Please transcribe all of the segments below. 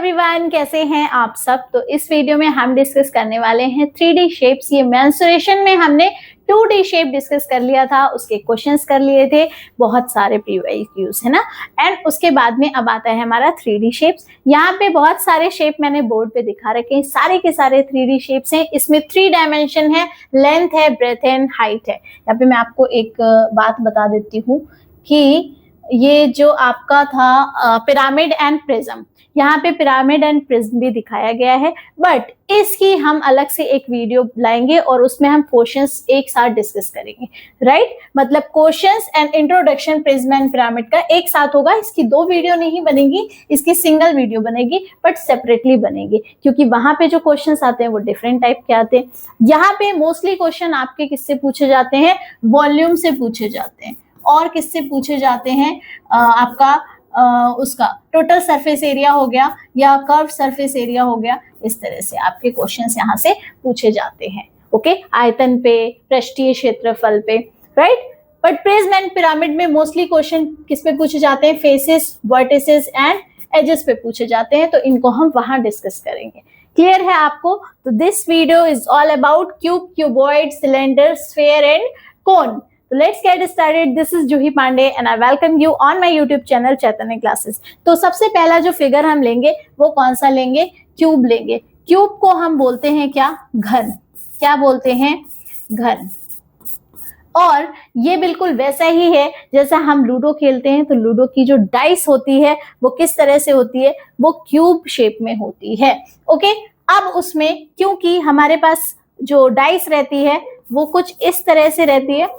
Everyone, कैसे हैं आप सब। तो इस वीडियो में हम डिस्कस करने वाले हैं 3D शेप्स। ये मेंस्ट्रुएशन में हमने 2D शेप डिस्कस कर लिया था, उसके क्वेश्चंस कर लिए थे, बहुत सारे प्रीवियस है ना। एंड उसके बाद में अब आता है हमारा 3D शेप्स। यहाँ पे बहुत सारे शेप मैंने बोर्ड पे दिखा रखे हैं, सारे के सारे 3D शेप्स हैं। इसमें 3 डायमेंशन है, लेंथ है, ब्रेथ एंड हाइट है। यहाँ पे मैं आपको एक बात बता देती हूँ कि ये जो आपका था पिरामिड एंड प्रिज्म, यहाँ पे पिरामिड एंड प्रिज्म भी दिखाया गया है, बट इसकी हम अलग से एक वीडियो लाएंगे और उसमें हम क्वेश्चंस एक साथ डिस्कस करेंगे, राइट। मतलब questions and introduction prism and pyramid का एक साथ होगा। इसकी 2 वीडियो नहीं बनेगी, इसकी सिंगल वीडियो बनेगी, बट सेपरेटली बनेगी, क्योंकि वहां पे जो क्वेश्चंस आते हैं वो डिफरेंट टाइप के आते हैं। यहाँ पे मोस्टली क्वेश्चन आपके किससे पूछे जाते हैं? वॉल्यूम से पूछे जाते हैं। और किससे पूछे जाते हैं? आपका उसका टोटल सरफेस एरिया हो गया या कर्व सरफेस एरिया हो गया, इस तरह से आपके क्वेश्चंस यहाँ से पूछे जाते हैं। ओके, आयतन पे, पृष्ठीय क्षेत्रफल पे, right. But prism and pyramid में मोस्टली क्वेश्चन किस पे पूछे जाते हैं? फेसेस, वर्टिसेस एंड एजेस पे पूछे जाते हैं, तो इनको हम वहां डिस्कस करेंगे। क्लियर है आपको? तो this video is all about cube, cuboid, cylinder, sphere and cone. So let's get started. This is Juhi Pandey and I welcome you on my YouTube channel Chaitanya classes. तो सबसे पहला जो figure हम लेंगे वो कौन सा लेंगे? क्यूब लेंगे। क्यूब को हम बोलते हैं क्या? घन। क्या बोलते हैं? घन। और ये बिल्कुल वैसा ही है जैसा हम लूडो खेलते हैं, तो लूडो की जो डाइस होती है वो किस तरह से होती है? वो क्यूब शेप में होती है। ओके, अब उसमें क्योंकि हमारे पास जो डाइस रहती है वो कुछ इस तरह से रहती है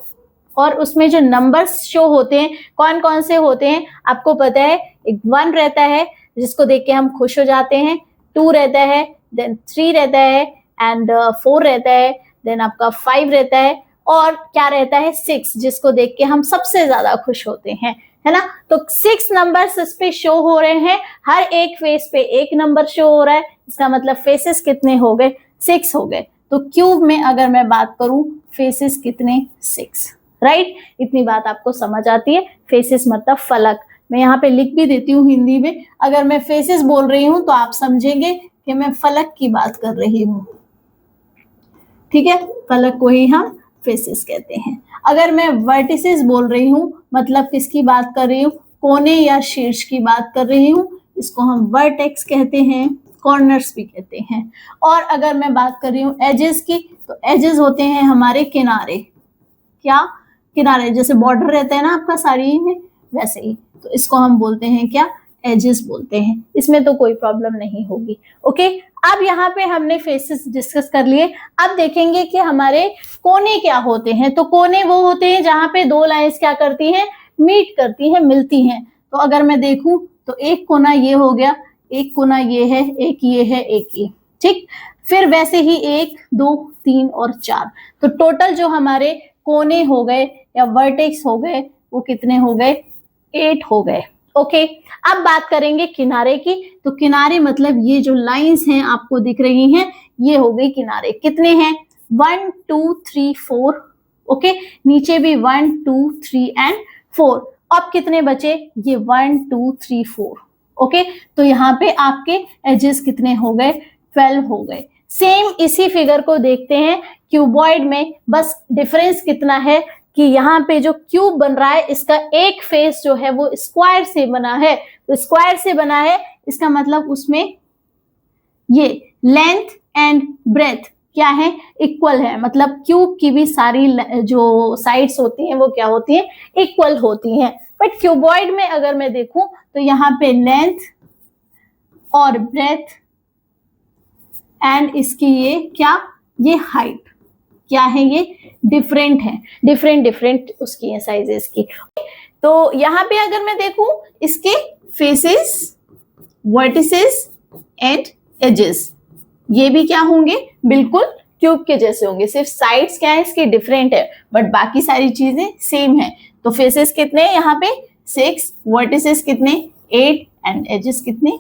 और उसमें जो नंबर्स शो होते हैं कौन कौन से होते हैं आपको पता है? एक 1 रहता है जिसको देख के हम खुश हो जाते हैं, 2 रहता है, देन 3 रहता है एंड 4 रहता है, देन आपका 5 रहता है और क्या रहता है? 6, जिसको देख के हम सबसे ज्यादा खुश होते हैं, है ना। तो 6 नंबर्स इस पे शो हो रहे हैं, हर एक फेस पे एक नंबर शो हो रहा है। इसका मतलब फेसेस कितने हो गए? 6 हो गए। तो क्यूब में अगर मैं बात करूं, फेसेस कितने? 6, राइट। इतनी बात आपको समझ आती है। फेसेस मतलब फलक। मैं यहाँ पे लिख भी देती हूँ हिंदी में। अगर मैं फेसेस बोल रही हूँ तो आप समझेंगे कि मैं फलक की बात कर रही हूँ, ठीक है। फलक को ही हम फेसेस कहते हैं। अगर मैं वर्टिसेस बोल रही हूँ, मतलब किसकी बात कर रही हूँ? कोने या शीर्ष की बात कर रही हूँ, इसको हम वर्टेक्स कहते हैं, कॉर्नर्स भी कहते हैं। और अगर मैं बात कर रही हूँ एजेस की, तो एजेस होते हैं हमारे किनारे। क्या? किनारे। जैसे बॉर्डर रहता है ना आपका साड़ी में, वैसे ही। तो इसको हम बोलते हैं क्या? एजेस बोलते हैं। इसमें तो कोई प्रॉब्लम नहीं होगी। ओके, अब यहाँ पे हमने फेसेस डिस्कस कर लिए। अब देखेंगे कि हमारे कोने क्या होते हैं। तो कोने वो होते हैं जहां पे 2 लाइंस क्या करती हैं? मीट करती हैं, मिलती हैं। तो अगर मैं देखूं तो एक कोना ये हो गया, एक कोना ये है, एक ये है, एक ये, ठीक। फिर वैसे ही 1, 2, 3 और 4। तो टोटल जो हमारे कोने हो गए या वर्टेक्स हो गए वो कितने हो गए? 8 हो गए। ओके, अब बात करेंगे किनारे की। तो किनारे मतलब ये जो लाइंस हैं आपको दिख रही हैं, ये हो गई किनारे। कितने हैं? 1, 2, 3, 4। ओके, नीचे भी 1, 2, 3 एंड 4। अब कितने बचे? ये 1, 2, 3, 4। ओके, तो यहाँ पे आपके एजेस कितने हो गए? 12 हो गए। सेम इसी फिगर को देखते हैं क्यूबॉइड में। बस डिफरेंस कितना है कि यहाँ पे जो क्यूब बन रहा है इसका एक फेस जो है वो स्क्वायर से बना है। तो स्क्वायर से बना है, इसका मतलब उसमें ये लेंथ एंड ब्रेथ क्या है? इक्वल है। मतलब क्यूब की भी सारी जो साइड्स होती हैं वो क्या होती हैं? इक्वल होती हैं। बट क्यूबॉइड में अगर मैं देखूं तो यहाँ पे लेंथ और ब्रेथ एंड इसकी ये क्या? ये हाइट क्या है? ये डिफरेंट है। डिफरेंट उसकी है साइजेस की। तो यहाँ पे अगर मैं देखूं इसके फेसेस, वर्टिसेस एंड एजेस, ये भी क्या होंगे? बिल्कुल क्यूब के जैसे होंगे। सिर्फ साइड्स क्या है इसकी? डिफरेंट है, बट बाकी सारी चीजें सेम है। तो फेसेस कितने हैं यहाँ पे? 6, वर्टिसेस कितने? 8 एंड एजेस कितने?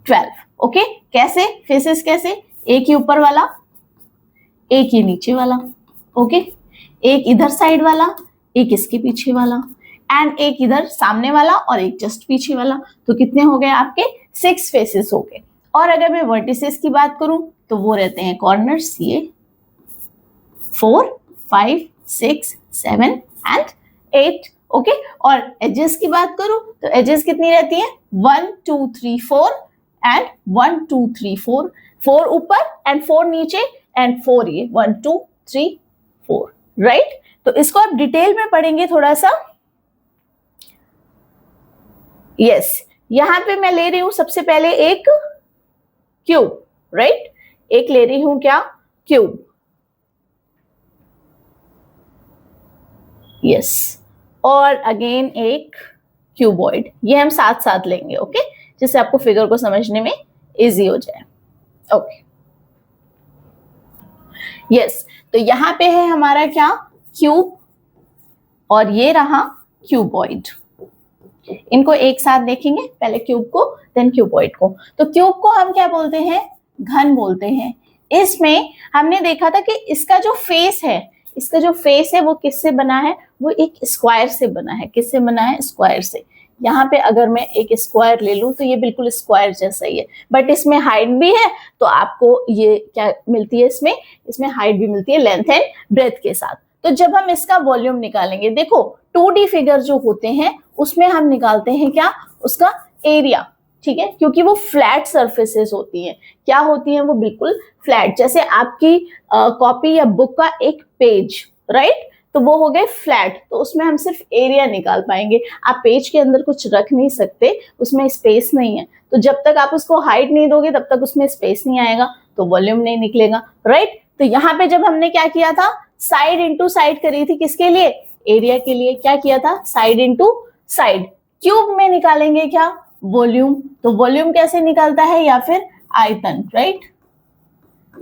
12। ओके, कैसे? फेसेस कैसे? एक ही ऊपर वाला, एक ही नीचे वाला। ओके, एक इधर साइड वाला, एक इसके पीछे वाला एंड एक इधर सामने वाला और एक जस्ट पीछे वाला। तो कितने हो गए आपके? 6 फेसेस हो गए। और अगर मैं वर्टिसेस की बात करूं तो वो रहते हैं कॉर्नर्स, ये 4, 5, 6, 7 एंड 8। ओके, और एजेस की बात करूं तो एजेस कितनी रहती हैं? 1, 2, 3, 4 एंड 1, 2, 3, 4, 4 ऊपर एंड 4 नीचे एंड 4 ये 1, 2, 3, 4, राइट। तो इसको आप डिटेल में पढ़ेंगे थोड़ा सा। यस, यहां पे मैं ले रही हूं सबसे पहले एक क्यूब, राइट, एक ले रही हूं क्या? क्यूब। यस, और अगेन एक क्यूबॉइड, ये हम साथ साथ लेंगे, ओके, जिससे आपको फिगर को समझने में इजी हो जाए। ओके, यस, तो यहां पे है हमारा क्या? क्यूब, और ये रहा क्यूबॉइड। इनको एक साथ देखेंगे, पहले क्यूब को देन क्यूबॉइड को। तो क्यूब को हम क्या बोलते हैं? घन बोलते हैं। इसमें हमने देखा था कि इसका जो फेस है वो किससे बना है? वो एक स्क्वायर से बना है। किससे बना है? स्क्वायर से। यहाँ पे अगर मैं एक स्क्वायर ले लूं तो ये बिल्कुल स्क्वायर जैसा ही है, बट इसमें हाइट भी है, तो आपको ये क्या मिलती है? इसमें हाइट भी मिलती है लेंथ एंड ब्रेथ के साथ। तो जब हम इसका वॉल्यूम निकालेंगे, देखो 2D फिगर जो होते हैं उसमें हम निकालते हैं क्या? उसका एरिया, ठीक है, क्योंकि वो फ्लैट सरफेसेस होती हैं। क्या होती हैं? वो बिल्कुल फ्लैट, जैसे आपकी कॉपी या बुक का एक पेज, राइट, तो वो हो गए फ्लैट, तो उसमें हम सिर्फ एरिया निकाल पाएंगे। आप पेज के अंदर कुछ रख नहीं सकते, उसमें स्पेस नहीं है, तो जब तक आप उसको हाइट नहीं दोगे तब तक उसमें स्पेस नहीं आएगा, तो वॉल्यूम नहीं निकलेगा, राइट। तो यहाँ पे जब हमने क्या किया था? साइड इंटू साइड करी थी, किसके लिए? एरिया के लिए। क्या किया था? Side into side. क्यूब में निकालेंगे क्या? वॉल्यूम। तो वॉल्यूम कैसे निकलता है? या फिर आयतन, राइट,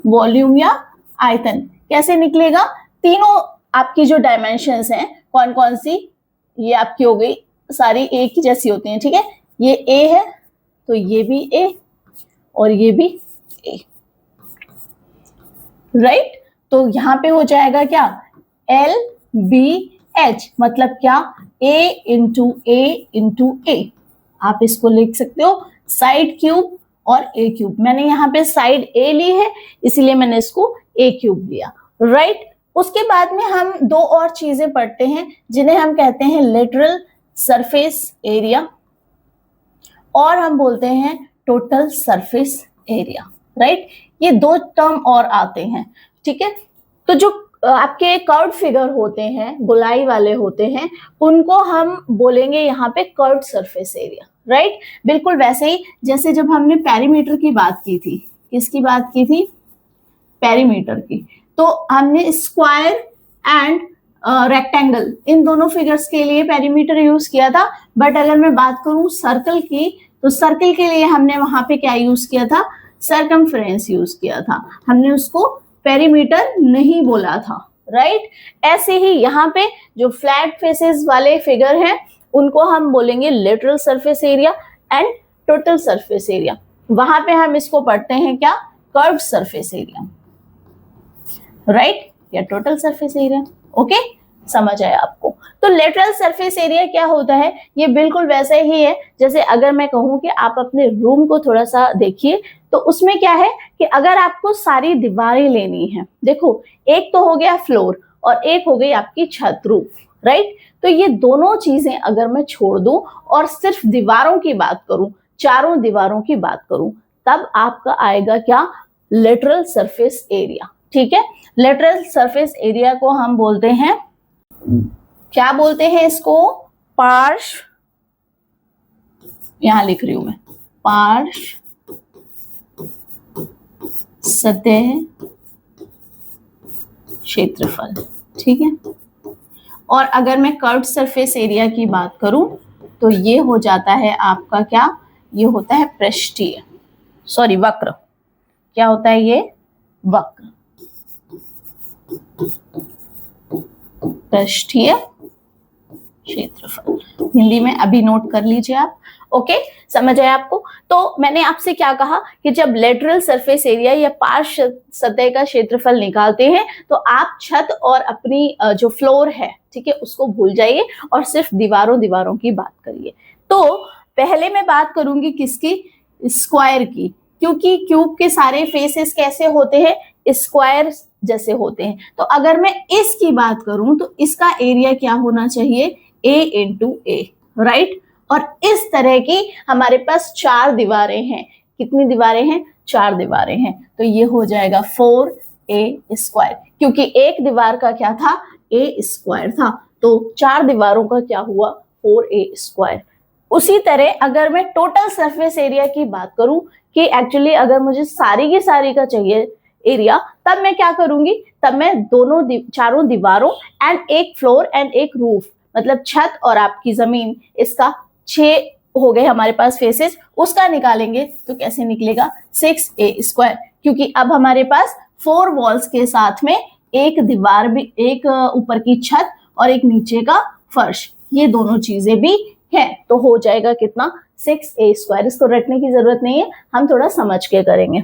वॉल्यूम या आयतन कैसे निकलेगा? तीनों आपकी जो डायमेंशंस हैं कौन कौन सी? ये आपकी हो गई सारी एक ही जैसी होती हैं, ठीक है, ये ए है तो ये भी ए और ये भी ए, राइट। तो यहां पे हो जाएगा क्या? एल बी एच, मतलब क्या? ए इंटू ए। आप इसको लिख सकते हो साइड क्यूब और ए क्यूब। मैंने यहाँ पे साइड ए ली है इसीलिए मैंने इसको ए क्यूब लिया, राइट। उसके बाद में हम दो और चीजें पढ़ते हैं जिन्हें हम कहते हैं लेटरल सरफेस एरिया और हम बोलते हैं टोटल सरफेस एरिया, राइट। ये दो टर्म और आते हैं, ठीक है। तो जो आपके कर्व फिगर होते हैं, गोलाई वाले होते हैं, उनको हम बोलेंगे यहाँ पे कर्व सरफेस एरिया, राइट। बिल्कुल वैसे ही जैसे जब हमने पेरीमीटर की बात की थी, किसकी बात की थी? पेरीमीटर की। तो हमने स्क्वायर एंड रेक्टेंगल इन दोनों फिगर्स के लिए पेरीमीटर यूज किया था, बट अगर मैं बात करूं सर्कल की, तो सर्कल के लिए हमने वहां पे क्या यूज किया था? सर्कमफ्रेंस यूज किया था, हमने उसको पेरीमीटर नहीं बोला था, राइट। ऐसे ही यहाँ पे जो फ्लैट फेसेस वाले फिगर हैं उनको हम बोलेंगे lateral surface area and total surface area. वहां पे हम इसको पढ़ते हैं क्या? कर्व्ड सरफेस एरिया, राइट, या टोटल सरफेस एरिया। ओके, समझ आया आपको? तो लेटरल सरफेस एरिया क्या होता है? ये बिल्कुल वैसा ही है जैसे अगर मैं कहूं कि आप अपने रूम को थोड़ा सा देखिए, तो उसमें क्या है कि अगर आपको सारी दीवारें लेनी है, देखो एक तो हो गया फ्लोर और एक हो गई आपकी छत, रूफ, राइट। तो ये दोनों चीजें अगर मैं छोड़ दूं और सिर्फ दीवारों की बात करूं, चारों दीवारों की बात करूं, तब आपका आएगा क्या? लेटरल सरफेस एरिया, ठीक है। लेटरल सरफेस एरिया को हम बोलते हैं, क्या बोलते हैं इसको? पार्श्व, यहां लिख रही हूं मैं, पार्श्व सतह क्षेत्रफल, ठीक है। और अगर मैं कर्व्ड सरफेस एरिया की बात करूं तो ये हो जाता है आपका क्या? ये होता है पृष्ठीय, सॉरी वक्र। क्या होता है ये? वक्र, पृष्ठीय क्षेत्रफल, हिंदी में अभी नोट कर लीजिए आप। ओके, समझ आया आपको? तो मैंने आपसे क्या कहा कि जब लेटरल सरफेस एरिया या पार्श्व सतह का क्षेत्रफल निकालते हैं तो आप छत और अपनी जो फ्लोर है, ठीक है, उसको भूल जाइए और सिर्फ दीवारों की बात करिए। तो पहले मैं बात करूंगी किसकी? स्क्वायर की। क्योंकि क्यूब के सारे फेसेस कैसे होते हैं, स्क्वायर जैसे होते हैं। तो अगर मैं इसकी बात करूं तो इसका एरिया क्या होना चाहिए, a इंटू ए, राइट। और इस तरह की हमारे पास 4 दीवारें हैं। कितनी दीवारें हैं, 4 दीवारें हैं। तो ये हो जाएगा 4a स्क्वायर, क्योंकि एक दीवार का क्या था, a स्क्वायर था, तो 4 दीवारों का क्या हुआ, 4a स्क्वायर। उसी तरह अगर मैं टोटल सरफेस एरिया की बात करूं कि एक्चुअली अगर मुझे सारी की सारी का चाहिए एरिया, तब मैं क्या करूंगी, तब मैं दोनों चारों दीवारों एंड एक फ्लोर एंड एक रूफ, मतलब छत और आपकी जमीन, इसका 6 हो गए हमारे पास फेसेस, उसका निकालेंगे। तो कैसे निकलेगा, 6a स्क्वायर, क्योंकि अब हमारे पास 4 वॉल्स के साथ में एक दीवार भी, एक ऊपर की छत और एक नीचे का फर्श, ये दोनों चीजें भी है। तो हो जाएगा कितना, 6a स्क्वायर। इसको रटने की जरूरत नहीं है, हम थोड़ा समझ के करेंगे।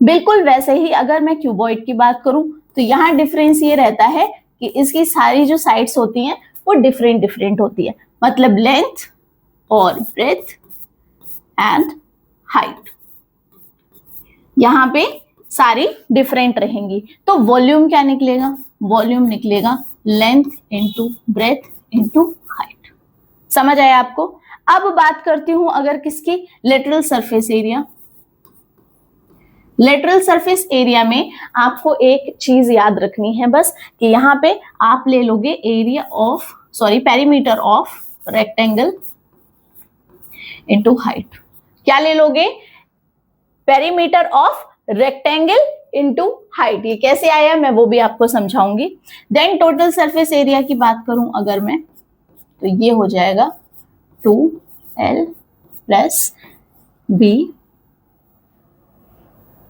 बिल्कुल वैसे ही अगर मैं क्यूबॉइड की बात करूं तो यहाँ डिफरेंस ये रहता है कि इसकी सारी जो साइड्स होती हैं वो डिफरेंट डिफरेंट होती है, मतलब लेंथ और ब्रेथ एंड हाइट यहाँ पे सारी डिफरेंट रहेंगी। तो वॉल्यूम क्या निकलेगा, वॉल्यूम निकलेगा length into breadth into height. समझ आया आपको। अब बात करती हूं अगर किसकी, lateral surface area. Lateral surface area में आपको एक चीज याद रखनी है बस, कि यहाँ पे आप ले लोगे area of, sorry perimeter of rectangle into height. क्या ले लोगे, perimeter of rectangle into height. ये कैसे आया मैं वो भी आपको समझाऊंगी। देन टोटल सरफेस एरिया की बात करूं अगर मैं, तो ये हो जाएगा 2l प्लस b,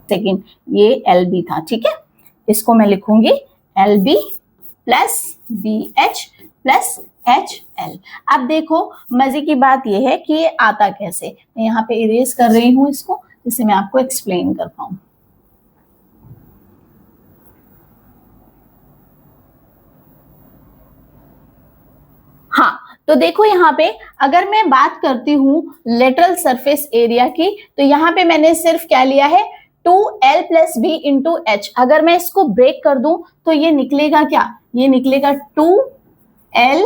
सेकेंड ये LB था, ठीक है, इसको मैं लिखूंगी LB plus BH plus HL। अब देखो मजे की बात यह है कि ये आता कैसे, मैं यहाँ पे इरेज कर रही हूं इसको, जिससे मैं आपको एक्सप्लेन कर पाऊं। हाँ, तो देखो यहाँ पे अगर मैं बात करती हूं लेटरल सरफेस एरिया की, तो यहाँ पे मैंने सिर्फ क्या लिया है, 2l plus B into H. अगर मैं इसको ब्रेक कर दूं तो ये निकलेगा क्या, ये निकलेगा 2l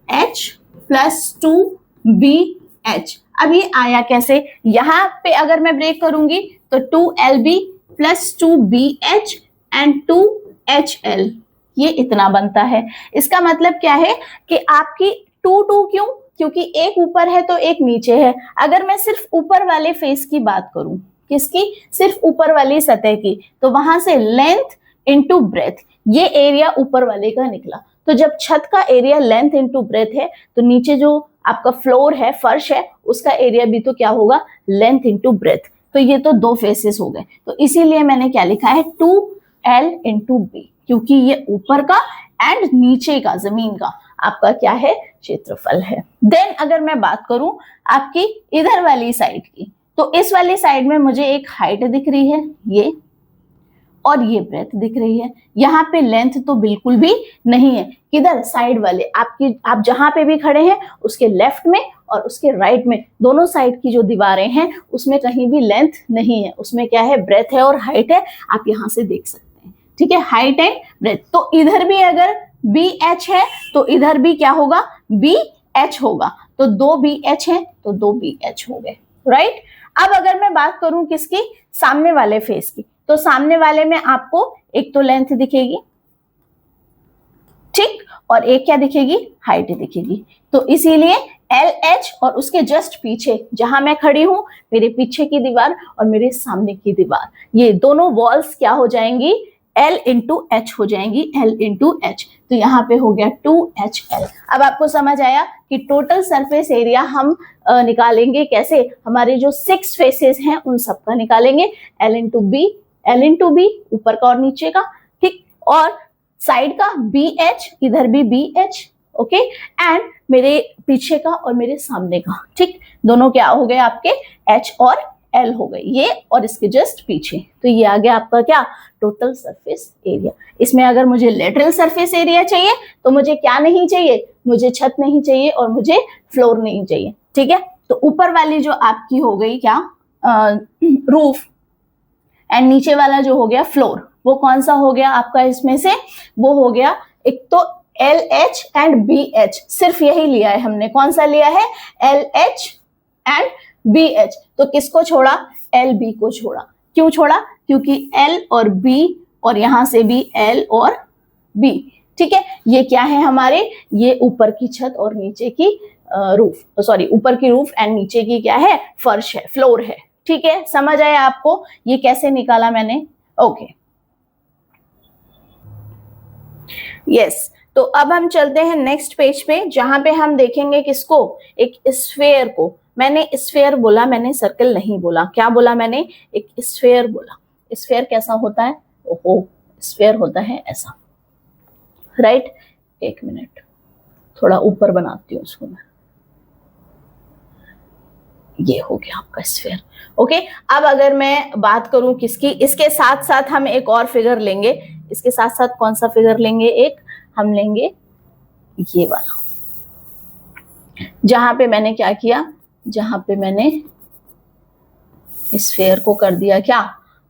h प्लस 2bh। अब ये आया कैसे, यहाँ पे अगर मैं ब्रेक करूंगी तो 2lb plus 2bh and 2hl, ये इतना बनता है। इसका मतलब क्या है कि आपकी 2 क्यों, क्योंकि एक ऊपर है तो एक नीचे है। अगर मैं सिर्फ ऊपर वाले फेस की बात करूं, किसकी, सिर्फ ऊपर वाली सतह की, तो वहां से लेंथ इंटू ब्रेथ, ये एरिया ऊपर वाले का निकला। तो जब छत का एरिया लेंथ इंटू ब्रेथ है, तो नीचे जो आपका फ्लोर है, फर्श है, उसका एरिया भी तो क्या होगा, लेंथ इंटू ब्रेथ। तो ये तो 2 फेसेस हो गए। तो इसीलिए मैंने क्या लिखा है, 2l इंटू बी, क्योंकि ये ऊपर का एंड नीचे का, जमीन का आपका क्या है, क्षेत्रफल है। देन अगर मैं बात करूं आपकी इधर वाली साइड की, तो इस वाली साइड में मुझे एक हाइट दिख रही है ये, और ये ब्रेथ दिख रही है। यहाँ पे लेंथ तो बिल्कुल भी नहीं है, किधर, साइड वाले आपकी, आप जहां पे भी खड़े हैं उसके लेफ्ट में और उसके राइट में, दोनों साइड की जो दीवारें हैं उसमें कहीं भी लेंथ नहीं है, उसमें क्या है, ब्रेथ है और हाइट है। आप यहाँ से देख सकते हैं, ठीक है, हाइट एंड ब्रेथ। तो इधर भी अगर BH है तो इधर भी क्या होगा, BH होगा। तो 2BH है तो 2BH हो गए, राइट। अब अगर मैं बात करूं किसकी, सामने वाले फेस की, तो सामने वाले में आपको एक तो लेंथ दिखेगी, ठीक, और एक क्या दिखेगी, हाइट दिखेगी। तो इसीलिए LH और उसके जस्ट पीछे जहां मैं खड़ी हूं, मेरे पीछे की दीवार और मेरे सामने की दीवार, ये दोनों वॉल्स क्या हो जाएंगी, L इंटू एच हो जाएंगी, L इंटू एच। तो यहाँ पे हो गया 2HL। अब आपको समझ आया कि टोटल सरफेस एरिया हम निकालेंगे कैसे, हमारे जो 6 फेसेस हैं उन सबका निकालेंगे, L इंटू बी ऊपर का और नीचे का, ठीक, और साइड का BH, इधर भी BH, ओके, एंड मेरे पीछे का और मेरे सामने का, ठीक, दोनों क्या हो गए आपके, H और L हो गए, ये और इसके जस्ट पीछे। तो ये आ गया आपका क्या, टोटल सरफेस एरिया। इसमें अगर मुझे लेटरल सरफेस एरिया चाहिए तो मुझे क्या नहीं चाहिए, मुझे छत नहीं चाहिए और मुझे फ्लोर नहीं चाहिए, ठीक है। तो ऊपर वाली जो आपकी हो गई क्या, रूफ एंड नीचे वाला जो हो गया फ्लोर, वो कौन सा हो गया आपका इसमें से? वो हो गया एक तो LH एंड BH, सिर्फ यही लिया है हमने। कौन सा लिया है? LH and BH। तो किसको छोड़ा? LB को छोड़ा। क्यों छोड़ा? क्योंकि L और B और यहां से भी L और B, ठीक है। ये क्या है हमारे? ये ऊपर की छत और नीचे की रूफ, सॉरी ऊपर की रूफ एंड नीचे की क्या है? फर्श है, फ्लोर है, ठीक है। समझ आया आपको ये कैसे निकाला मैंने? Okay, yes. तो अब हम चलते हैं नेक्स्ट पेज पे, जहां पे हम देखेंगे किसको? एक स्फेयर को। मैंने स्फेयर बोला, मैंने सर्कल नहीं बोला। क्या बोला मैंने? एक स्फेयर बोला। स्फेयर कैसा होता है? ओहो, स्फेयर होता है ऐसा, राइट। एक मिनट, थोड़ा ऊपर बनाती हूँ उसको मैं। ये हो गया आपका स्फेयर। ओके, अब अगर मैं बात करूं किसकी, इसके साथ साथ हम एक और फिगर लेंगे। इसके साथ साथ कौन सा फिगर लेंगे? एक हम लेंगे ये वाला, जहां पे मैंने क्या किया? जहां पे मैंने स्फेयर को कर दिया क्या?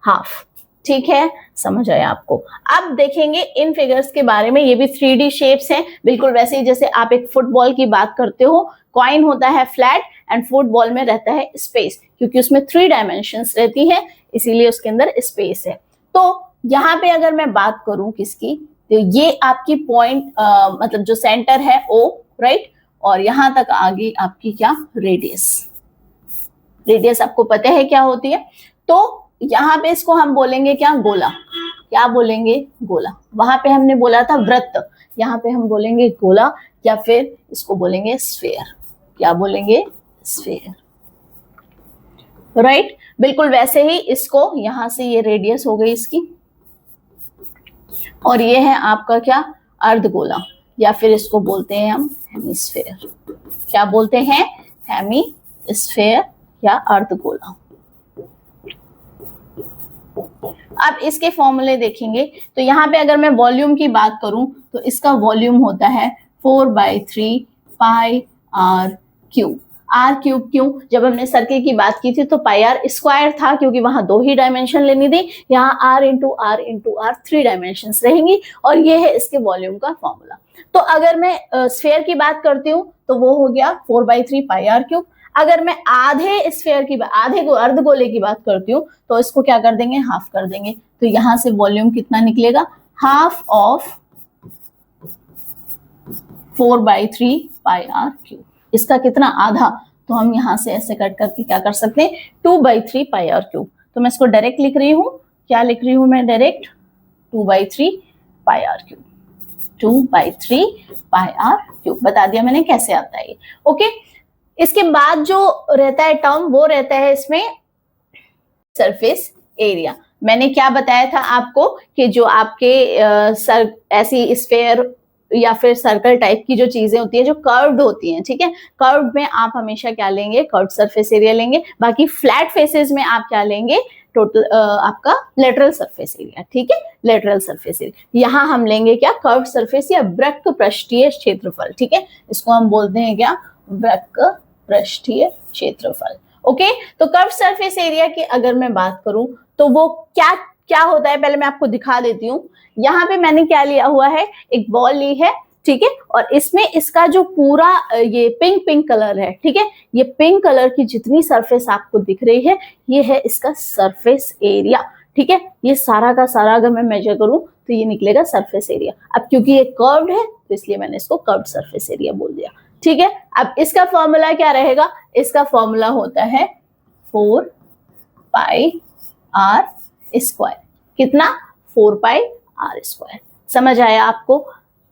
हाफ, ठीक है। समझ आया आपको? अब देखेंगे इन फिगर्स के बारे में। ये भी 3D शेप्स हैं, बिल्कुल वैसे ही जैसे आप एक फुटबॉल की बात करते हो। कॉइन होता है फ्लैट एंड फुटबॉल में रहता है स्पेस, क्योंकि उसमें 3 डायमेंशंस रहती है, इसीलिए उसके अंदर स्पेस है। तो यहाँ पे अगर मैं बात करूं किसकी, तो ये आपकी पॉइंट मतलब जो सेंटर है O, राइट, और यहां तक आगे आपकी क्या? रेडियस। रेडियस आपको पता है क्या होती है? तो यहाँ पे इसको हम बोलेंगे क्या? गोला। क्या बोलेंगे? गोला। वहां पे हमने बोला था वृत्त, यहाँ पे हम बोलेंगे गोला, या फिर इसको बोलेंगे स्फेयर। क्या बोलेंगे? Sphere, right. बिल्कुल वैसे ही इसको, यहां से ये रेडियस हो गई इसकी, और ये है आपका क्या? अर्धगोला, या फिर इसको बोलते हैं हम हेमिस्फेयर। क्या बोलते हैं? हेमिस्फेयर या अर्धगोला। अब इसके फॉर्मूले देखेंगे, तो यहाँ पे अगर मैं वॉल्यूम की बात करूं तो इसका वॉल्यूम होता है 4/3 पाई r क्यूब। r क्यूब क्यों? जब हमने सर्किल की बात की थी तो पाई r स्क्वायर था, क्योंकि वहां 2 ही डायमेंशन लेनी थी। यहाँ r into r into r 3 dimension रहेंगी, और ये है इसके वॉल्यूम का फॉर्मूला। तो अगर मैं स्फेयर की बात करती हूँ तो वो हो गया 4/3 पाई r क्यूब। अगर मैं आधे स्फेयर की, आधे को अर्धगोले की बात करती हूँ तो इसको क्या कर देंगे? हाफ कर देंगे। तो यहां से वॉल्यूम कितना निकलेगा? Half of 4/3 pi r cube. इसका कितना? आधा। तो हम यहां से ऐसे कट करके क्या कर सकते हैं? 2/3 पाई r क्यूब। तो मैं इसको डायरेक्ट लिख रही हूँ। क्या लिख रही हूँ मैं? डायरेक्ट 2/3 पाई r क्यूब। 2/3 पाई r क्यूब बता दिया मैंने कैसे आता है ये। ओके, इसके बाद जो रहता है टर्म, वो रहता है इसमें सरफेस एरिया। मैंने क्या बताया था आपको कि जो आपके ऐसी स्फेयर या फिर सर्कल टाइप की जो चीजें होती है जो कर्व्ड होती हैं, ठीक है, कर्व्ड में आप हमेशा क्या लेंगे? कर्व्ड सरफेस एरिया लेंगे। बाकी फ्लैट फेसेस में आप क्या लेंगे? टोटल आपका लेटरल सरफेस एरिया, ठीक है, लेटरल सरफेस एरिया। यहाँ हम लेंगे क्या? कर्व्ड सरफेस या वृत्त पृष्ठीय क्षेत्रफल, ठीक है, इसको हम बोलते हैं क्या? वृत्त पृष्ठीय क्षेत्रफल। ओके, तो कर्व सरफेस एरिया की अगर मैं बात करूं तो वो क्या क्या होता है, पहले मैं आपको दिखा देती हूँ। यहाँ पे मैंने क्या लिया हुआ है? एक बॉल ली है, ठीक है, और इसमें इसका जो पूरा ये पिंक कलर है, ठीक है, ये पिंक कलर की जितनी सरफेस आपको दिख रही है, ये है इसका सरफेस एरिया, ठीक है। ये सारा का सारा अगर मैं मेजर करूं तो ये निकलेगा सरफेस एरिया। अब क्योंकि ये कर्व्ड है तो इसलिए मैंने इसको कर्व्ड सरफेस एरिया बोल दिया, ठीक है। अब इसका फॉर्मूला क्या रहेगा? इसका फॉर्मूला होता है 4 पाई r स्क्वायर। कितना? 4 पाई r स्क्वायर। समझ आया आपको?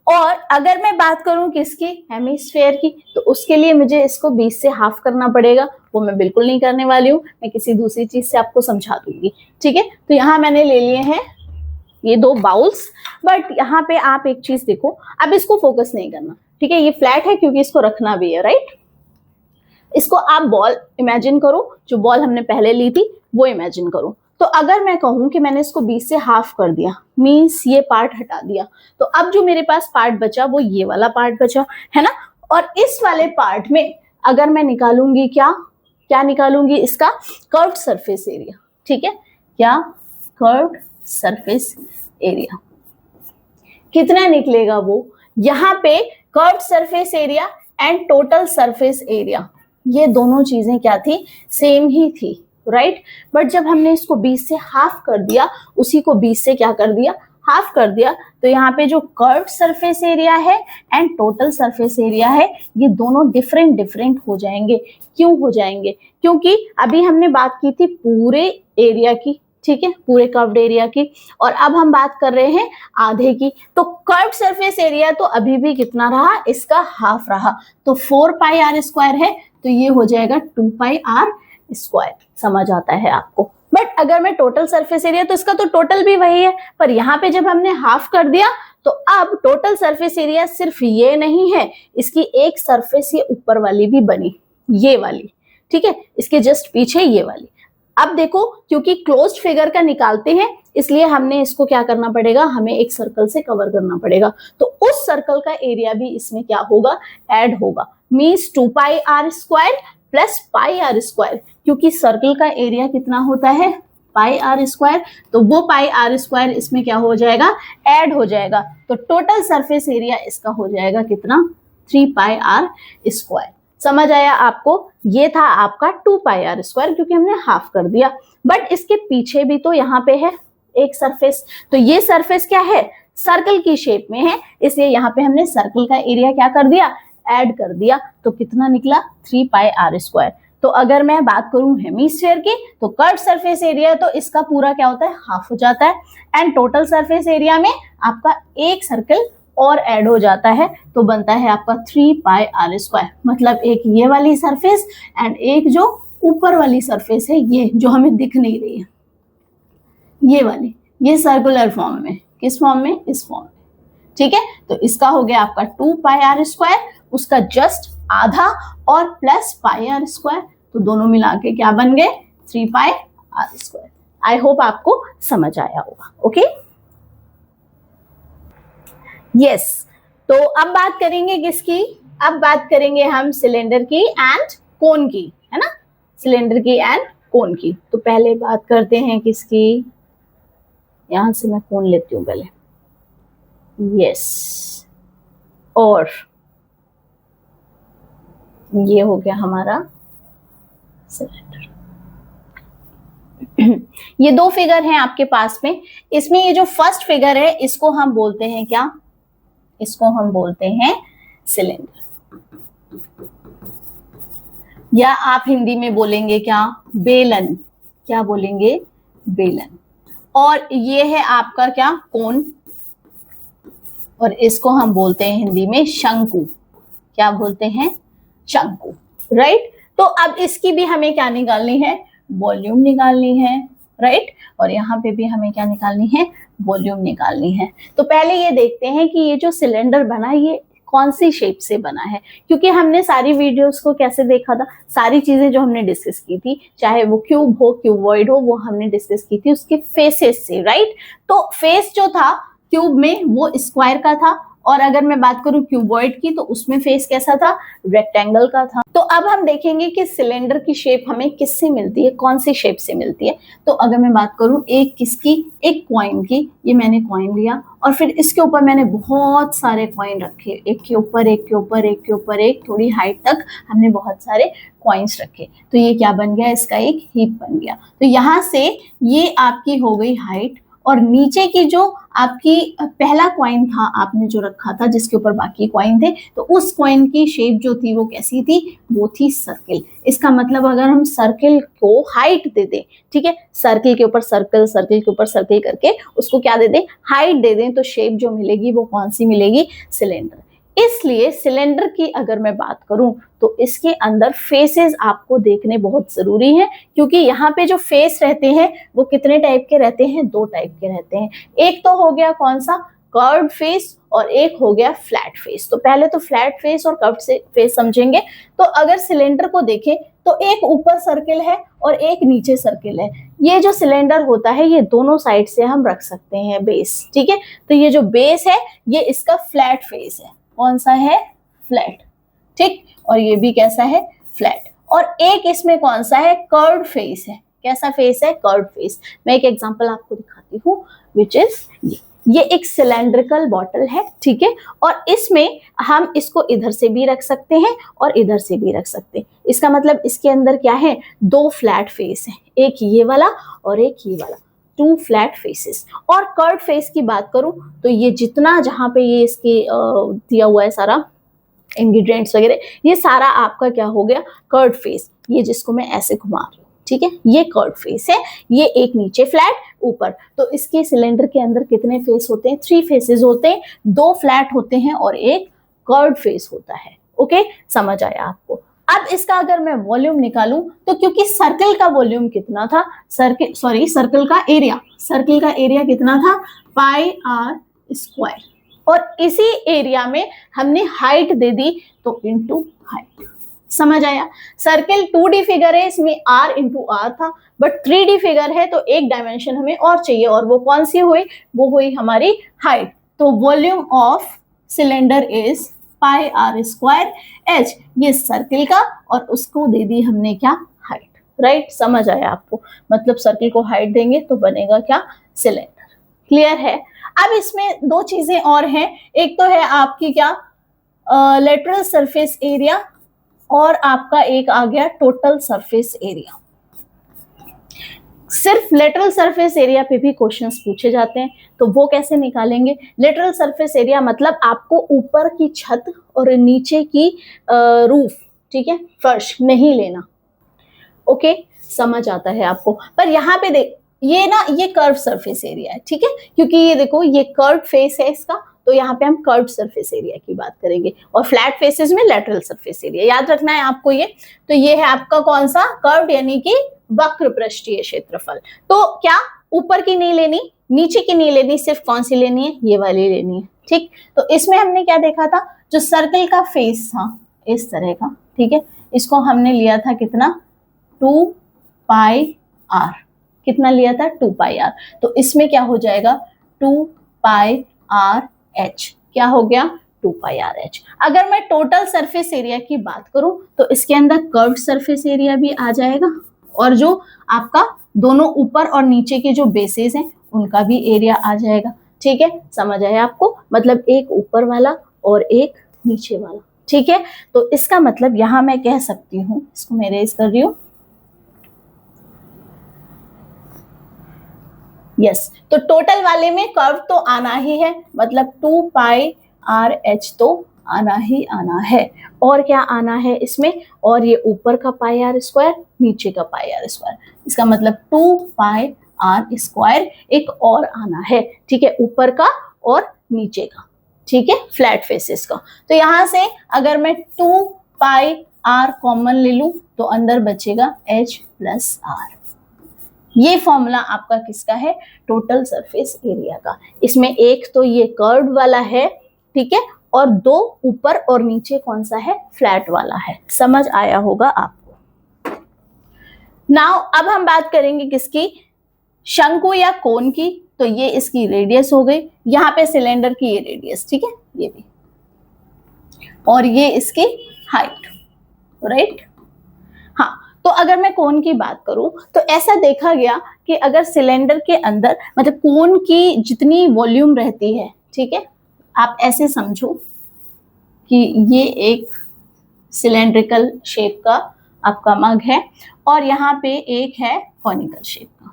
और अगर मैं बात करूं किसकी? हेमिस्फेयर की, तो उसके लिए मुझे इसको 20 से हाफ करना पड़ेगा। वो मैं बिल्कुल नहीं करने वाली हूँ, मैं किसी दूसरी चीज से आपको समझा दूंगी, ठीक है। तो यहाँ मैंने ले लिए हैं ये 2 बाउल्स, बट यहाँ पे आप एक चीज देखो, अब इसको फोकस नहीं करना, ठीक है, ये फ्लैट है क्योंकि इसको रखना भी है, राइट। इसको आप बॉल इमेजिन करो, जो बॉल हमने पहले ली थी वो इमेजिन करो। तो अगर मैं कहूं कि मैंने इसको 20 से हाफ कर दिया, मीन्स ये पार्ट हटा दिया, तो अब जो मेरे पास पार्ट बचा वो ये वाला पार्ट बचा, है ना। और इस वाले पार्ट में अगर मैं निकालूंगी क्या? क्या निकालूंगी, इसका कर्व्ड सरफेस एरिया, ठीक है, क्या, कर्व्ड सरफेस एरिया। कितना निकलेगा वो, यहाँ पे curved surface area and total surface area, ये दोनों चीजें क्या थी, सेम ही थी, राइट। बट जब हमने इसको 20 से हाफ कर दिया, उसी को 20 से क्या कर दिया, हाफ कर दिया, तो यहाँ पे जो कर्व्ड सरफेस एरिया है एंड टोटल सरफेस एरिया है, ये दोनों डिफरेंट डिफरेंट हो जाएंगे। क्यों हो जाएंगे, क्योंकि अभी हमने बात की थी पूरे एरिया की, ठीक है, पूरे कर्व्ड एरिया की, और अब हम बात कर रहे हैं आधे की। तो कर्व्ड सरफेस एरिया तो अभी भी कितना रहा, इसका हाफ रहा, तो 4 पाई आर स्क्वायर है, तो ये हो जाएगा 2 पाई आर स्क्वायर। समझ आता है आपको। बट अगर मैं टोटल सरफेस एरिया, तो इसका तो टोटल भी वही है, पर यहाँ पे जब हमने हाफ कर दिया, तो अब टोटल सरफेस एरिया सिर्फ ये नहीं है, इसकी एक सरफेस ये ऊपर वाली भी बनी, ये वाली, ठीक है, इसके जस्ट पीछे ये वाली। अब देखो, क्योंकि क्लोज्ड फिगर का निकालते हैं, इसलिए हमने इसको क्या करना पड़ेगा, हमें एक सर्कल से कवर करना पड़ेगा, तो उस सर्कल का एरिया भी इसमें क्या होगा, ऐड होगा। Means 2 pi r square plus pi r square, क्योंकि सर्कल का एरिया कितना होता है, पाई आर स्क्वायर, तो वो पाई आर स्क्वायर इसमें क्या हो जाएगा, ऐड हो जाएगा, तो टोटल सरफेस एरिया इसका हो जाएगा कितना, 3 पाई आर स्क्वायर। समझ आया आपको, ये था आपका 2 पाई आर स्क्वायर, क्योंकि हमने हाफ कर दिया। बट इसके पीछे भी तो यहाँ पे है एक सरफेस, तो ये सरफेस क्या है, सर्कल की शेप में है, इसलिए यहाँ पे हमने सर्कल का एरिया क्या कर दिया, ऐड कर दिया, तो कितना निकला, 3 पाई आर स्क्वायर। तो अगर मैं बात करूं हेमिस्फीयर की, तो कर्व्ड सरफेस एरिया तो इसका पूरा क्या होता है, हाफ हो जाता है, एंड टोटल सरफेस एरिया में आपका एक सर्कल और ऐड हो जाता है, तो बनता है आपका 3 पाई आर स्क्वायर। मतलब एक ये वाली सरफेस एंड एक जो ऊपर वाली सरफेस है, ये जो हमें दिख नहीं रही है, ये वाली, ये सर्कुलर फॉर्म में, किस फॉर्म में, इस फॉर्म में, ठीक है। तो इसका हो गया आपका 2 पाई आर स्क्वायर, उसका जस्ट आधा और प्लस पाई आर स्क्वायर, तो दोनों मिला के क्या बन गए, 3 पाई आर स्क्वायर। आई होप आपको समझ आया होगा। Okay, yes. तो अब बात करेंगे किसकी, अब बात करेंगे हम सिलेंडर की एंड कोन की, है ना, सिलेंडर की एंड कोन की। तो पहले बात करते हैं किसकी, यहां से मैं कोन लेती हूं पहले, यस, और ये हो गया हमारा सिलेंडर। ये दो फिगर हैं आपके पास में, इसमें ये जो फर्स्ट फिगर है, इसको हम बोलते हैं क्या, इसको हम बोलते हैं सिलेंडर, या आप हिंदी में बोलेंगे क्या, बेलन, क्या बोलेंगे, बेलन। और ये है आपका क्या, कोन, और इसको हम बोलते हैं हिंदी में शंकु, क्या बोलते हैं, शंकु, राइट। तो अब इसकी भी हमें क्या निकालनी है, वॉल्यूम निकालनी है, राइट। और यहाँ पे भी हमें क्या निकालनी है, वॉल्यूम निकालनी है। तो पहले ये देखते हैं कि ये जो सिलेंडर बना, ये कौन सी शेप से बना है, क्योंकि हमने सारी वीडियोस को कैसे देखा था, सारी चीजें जो हमने डिस्कस की थी, चाहे वो क्यूब हो, क्यूबॉइड हो, वो हमने डिस्कस की थी उसके फेसेस से, राइट। तो फेस जो था क्यूब में वो स्क्वायर का था, और अगर मैं बात करूं क्यूबॉइड की, तो उसमें फेस कैसा था, रेक्टेंगल का था। तो अब हम देखेंगे कि सिलेंडर की शेप हमें किससे मिलती है, कौन सी शेप से मिलती है। तो अगर मैं बात करूं एक किसकी, एक कॉइन की, ये मैंने कॉइन लिया और फिर इसके ऊपर मैंने बहुत सारे कॉइन रखे, एक के ऊपर एक के ऊपर एक के ऊपर एक, थोड़ी हाइट तक हमने बहुत सारे कॉइन्स रखे, तो ये क्या बन गया, इसका एक हीप बन गया। तो यहाँ से ये आपकी हो गई हाइट, और नीचे की जो आपकी पहला कॉइन था आपने जो रखा था जिसके ऊपर बाकी कॉइन थे, तो उस कॉइन की शेप जो थी वो कैसी थी, वो थी सर्किल। इसका मतलब अगर हम सर्किल को हाइट दे दें, ठीक है, सर्किल के ऊपर सर्किल, सर्किल के ऊपर सर्किल करके उसको क्या दे दें, हाइट दे दें, तो शेप जो मिलेगी वो कौन सी मिलेगी, सिलेंडर। इसलिए सिलेंडर की अगर मैं बात करूं तो इसके अंदर फेसेस आपको देखने बहुत जरूरी है, क्योंकि यहाँ पे जो फेस रहते हैं वो कितने टाइप के रहते हैं, दो टाइप के रहते हैं। एक तो हो गया कौन सा, कर्व्ड फेस, और एक हो गया फ्लैट फेस। तो पहले तो फ्लैट फेस और कर्व्ड फेस समझेंगे। तो अगर सिलेंडर को देखें तो एक ऊपर सर्किल है और एक नीचे सर्किल है। ये जो सिलेंडर होता है ये दोनों साइड से हम रख सकते हैं बेस, ठीक है। तो ये जो बेस है ये इसका फ्लैट फेस है, कौन सा है, फ्लैट, ठीक, और ये भी कैसा है, फ्लैट। और एक इसमें कौन सा है, कर्व्ड फेस है। कैसा फेस है, कर्व्ड फेस। मैं एक एग्जांपल आपको दिखाती हूँ, विच इज ये एक सिलेंड्रिकल बॉटल है, ठीक है, और इसमें हम इसको इधर से भी रख सकते हैं और इधर से भी रख सकते हैं। इसका मतलब इसके अंदर क्या है, दो फ्लैट फेस है, एक ये वाला और एक ये वाला, टू फ्लैट फेसेस। और कर्व्ड फेस की बात करूं तो ये जितना जहां पे ये इसके दिया हुआ है सारा इंग्रेडिएंट्स वगैरह, ये सारा आपका क्या हो गया, कर्व्ड फेस। ये जिसको मैं ऐसे घुमा रही हूँ, ठीक है, ये कर्व्ड फेस है, ये एक नीचे फ्लैट ऊपर। तो इसके सिलेंडर के अंदर कितने फेस होते हैं, 3 फेसेस होते हैं, 2 फ्लैट होते हैं और एक कर्व्ड फेस होता है। ओके, समझ आया आपको। अब इसका अगर मैं वॉल्यूम निकालूं तो क्योंकि सर्कल का वॉल्यूम कितना था, सर्कल का एरिया कितना था, पाई आर स्क्वायर, और इसी एरिया में हमने हाइट दे दी तो इनटू हाइट। समझ आया। सर्किल 2D फिगर है, इसमें r इंटू आर था, बट 3D फिगर है तो एक डायमेंशन हमें और चाहिए, और वो कौन सी हुई, वो हुई हमारी हाइट। तो volume of cylinder is pi r square h, ये सर्किल का, और उसको दे दी हमने क्या, हाइट। राइट, समझ आया आपको। मतलब सर्किल को हाइट देंगे तो बनेगा क्या, सिलेंडर। क्लियर है। अब इसमें 2 चीजें और हैं, एक तो है आपकी क्या, लेटरल सरफेस एरिया, और आपका एक आ गया टोटल सरफेस एरिया। सिर्फ लेटरल सरफेस एरिया पे भी क्वेश्चंस पूछे जाते हैं, तो वो कैसे निकालेंगे। लेटरल सरफेस एरिया मतलब आपको ऊपर की छत और नीचे की रूफ, ठीक है, फर्श नहीं लेना। ओके, समझ आता है आपको। पर यहाँ पे देख, ये ना, ये कर्व सरफेस एरिया है, ठीक है, क्योंकि ये देखो ये कर्व फेस है इसका, तो यहाँ पे हम कर्व सरफेस एरिया की बात करेंगे, और फ्लैट फेसेस में लेटरल सरफेस एरिया याद रखना है आपको ये। तो ये है आपका कौन सा, कर्व, यानी कि वक्र पृष्ठीय क्षेत्रफल। तो क्या ऊपर की नहीं लेनी, नीचे की नहीं लेनी, सिर्फ कौन सी लेनी है, ये वाली लेनी है। ठीक, तो इसमें हमने क्या देखा था, जो सर्कल का फेस था इस तरह का, ठीक है, इसको हमने लिया था कितना, 2 पाई आर। कितना लिया था, 2 पाई आर। तो इसमें क्या हो जाएगा, 2 पाई आर एच। क्या हो गया, 2 पाई आर एच। अगर मैं टोटल सरफेस एरिया की बात करूं तो इसके अंदर कर्व्ड सरफेस एरिया भी आ जाएगा, और जो आपका दोनों ऊपर और नीचे के जो बेसेस हैं उनका भी एरिया आ जाएगा। ठीक है, समझ आया आपको। मतलब एक ऊपर वाला और एक नीचे वाला। ठीक है, तो इसका मतलब यहां मैं कह सकती हूं, इसको मैं इरेज कर रही हूं, यस, तो टोटल वाले में कर्व तो आना ही है, मतलब 2 पाई आर एच तो आना ही आना है। और क्या आना है इसमें, और ये ऊपर का पाई आर स्क्वायर, नीचे का पाई आर स्क्वायर, इसका मतलब 2 पाई आर स्क्वायर एक और आना है। ठीक है, ऊपर का और नीचे का, ठीक है, फ्लैट फेसेस का। तो यहां से अगर मैं 2 पाई आर कॉमन ले लूं तो अंदर बचेगा एच प्लस आर। ये फॉर्मूला आपका किसका है, टोटल सरफेस एरिया का। इसमें एक तो ये कर्व वाला है, ठीक है, और 2 ऊपर और नीचे कौन सा है, फ्लैट वाला है। समझ आया होगा आपको। नाउ अब हम बात करेंगे किसकी, शंकु या कोन की। तो ये इसकी रेडियस हो गई, यहाँ पे सिलेंडर की ये रेडियस, ठीक है, ये भी, और ये इसकी हाइट, राइट। हाँ, तो अगर मैं कोन की बात करूं तो ऐसा देखा गया कि अगर सिलेंडर के अंदर, मतलब कोन की जितनी वॉल्यूम रहती है, ठीक है, आप ऐसे समझो कि ये एक सिलेंड्रिकल शेप का आपका मग है और यहाँ पे एक है कॉनिकल शेप का,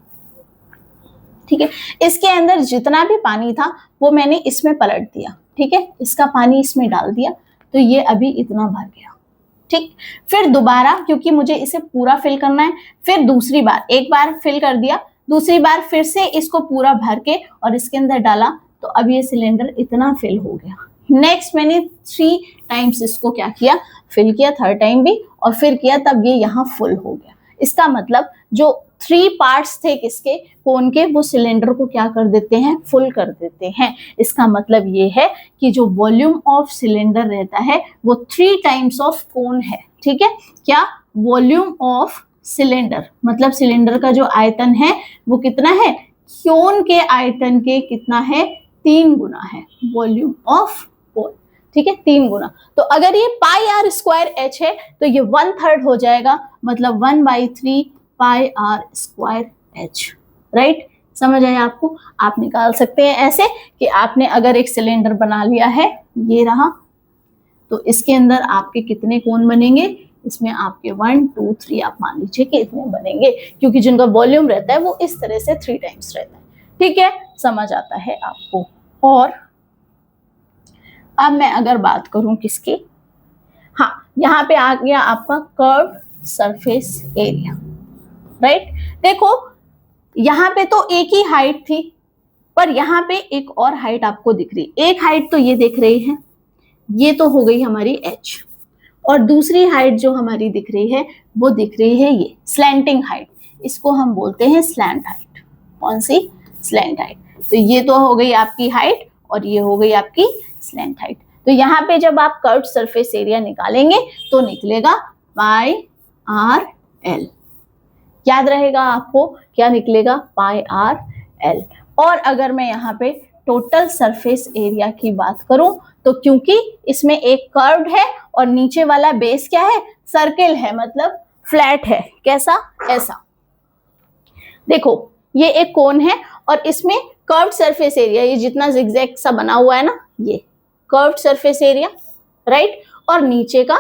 ठीक है। इसके अंदर जितना भी पानी था वो मैंने इसमें पलट दिया, ठीक है, इसका पानी इसमें डाल दिया, तो ये अभी इतना भर गया। ठीक, फिर दोबारा, क्योंकि मुझे इसे पूरा फिल करना है, फिर दूसरी बार, एक बार फिल कर दिया, दूसरी बार फिर से इसको पूरा भर के और इसके अंदर डाला, तो अब ये सिलेंडर इतना फिल हो गया। नेक्स्ट मैंने 3 टाइम्स इसको क्या किया, फिल किया, 3rd टाइम भी, और फिर किया, तब ये यहाँ फुल हो गया। इसका मतलब जो 3 पार्ट्स थे किसके, कोन के, वो सिलेंडर को क्या कर देते हैं, फुल कर देते हैं। इसका मतलब ये है कि जो वॉल्यूम ऑफ सिलेंडर रहता है वो 3 टाइम्स ऑफ कोन है। ठीक है, क्या, वॉल्यूम ऑफ सिलेंडर, मतलब सिलेंडर का जो आयतन है वो कितना है, कोन के आयतन के कितना है, 3 गुना है वॉल्यूम ऑफ कोन। ठीक है, 3 गुना। तो अगर ये पाई आर स्क्वायर एच है तो ये 1/3 हो जाएगा, मतलब 1/3 पाई आर स्क्वायर एच। राइट, समझ आया आपको? आप निकाल सकते हैं ऐसे कि आपने अगर एक सिलेंडर बना लिया है, ये रहा, तो इसके अंदर आपके कितने कोण बनेंगे, इसमें आपके 1 2 3 आप मान लीजिए कि इतने बनेंगे, क्योंकि जिनका वॉल्यूम रहता है वो इस तरह से 3 टाइम्स रहता है। ठीक है, समझ आता है आपको? और अब मैं अगर बात करूं किसकी, हाँ, यहाँ पे आ गया आपका कर्व सरफेस एरिया। राइट, देखो यहाँ पे तो एक ही हाइट थी, पर यहाँ पे एक और हाइट आपको दिख रही। एक हाइट तो ये दिख रही है, ये तो हो गई हमारी h, और दूसरी हाइट जो हमारी दिख रही है वो दिख रही है ये स्लैंटिंग हाइट। इसको हम बोलते हैं स्लैंट हाइट। कौन सी? Slant height. तो ये तो हो गई आपकी हाइट और ये हो गई आपकी स्लैंट हाइट। तो यहाँ पे जब आप कर्व्ड सरफेस एरिया निकालेंगे तो निकलेगा पाई आर एल। याद रहेगा आपको क्या निकलेगा? पाई आर एल। और अगर मैं यहाँ पे टोटल सरफेस एरिया की बात करूं तो क्योंकि इसमें एक कर्व्ड है और नीचे वाला बेस क्या है? सर्किल है, मतलब फ्लैट है। कैसा? ऐसा। देखो ये एक कोन है और इसमें कर्व्ड सरफेस एरिया, ये जितना जिगजैग सा बना हुआ है ना, ये कर्व्ड सरफेस एरिया। राइट, और नीचे का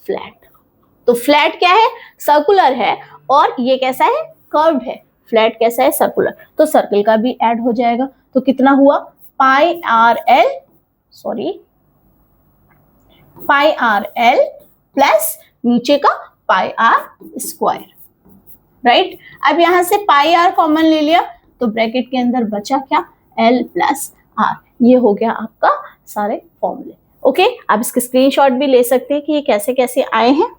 फ्लैट। तो फ्लैट क्या है? सर्कुलर है, और ये कैसा है? कर्व्ड है। फ्लैट कैसा है? सर्कुलर। तो सर्कल का भी ऐड हो जाएगा। तो कितना हुआ? पाई आर एल, सॉरी, पाई आर एल प्लस नीचे का पाई आर स्क्वायर। राइट, अब यहां से पाई आर कॉमन ले लिया तो ब्रैकेट के अंदर बचा क्या? L plus r. ये हो गया आपका सारे फॉर्मूले। ओके, आप इसके स्क्रीनशॉट भी ले सकते हैं कि ये कैसे कैसे आए हैं।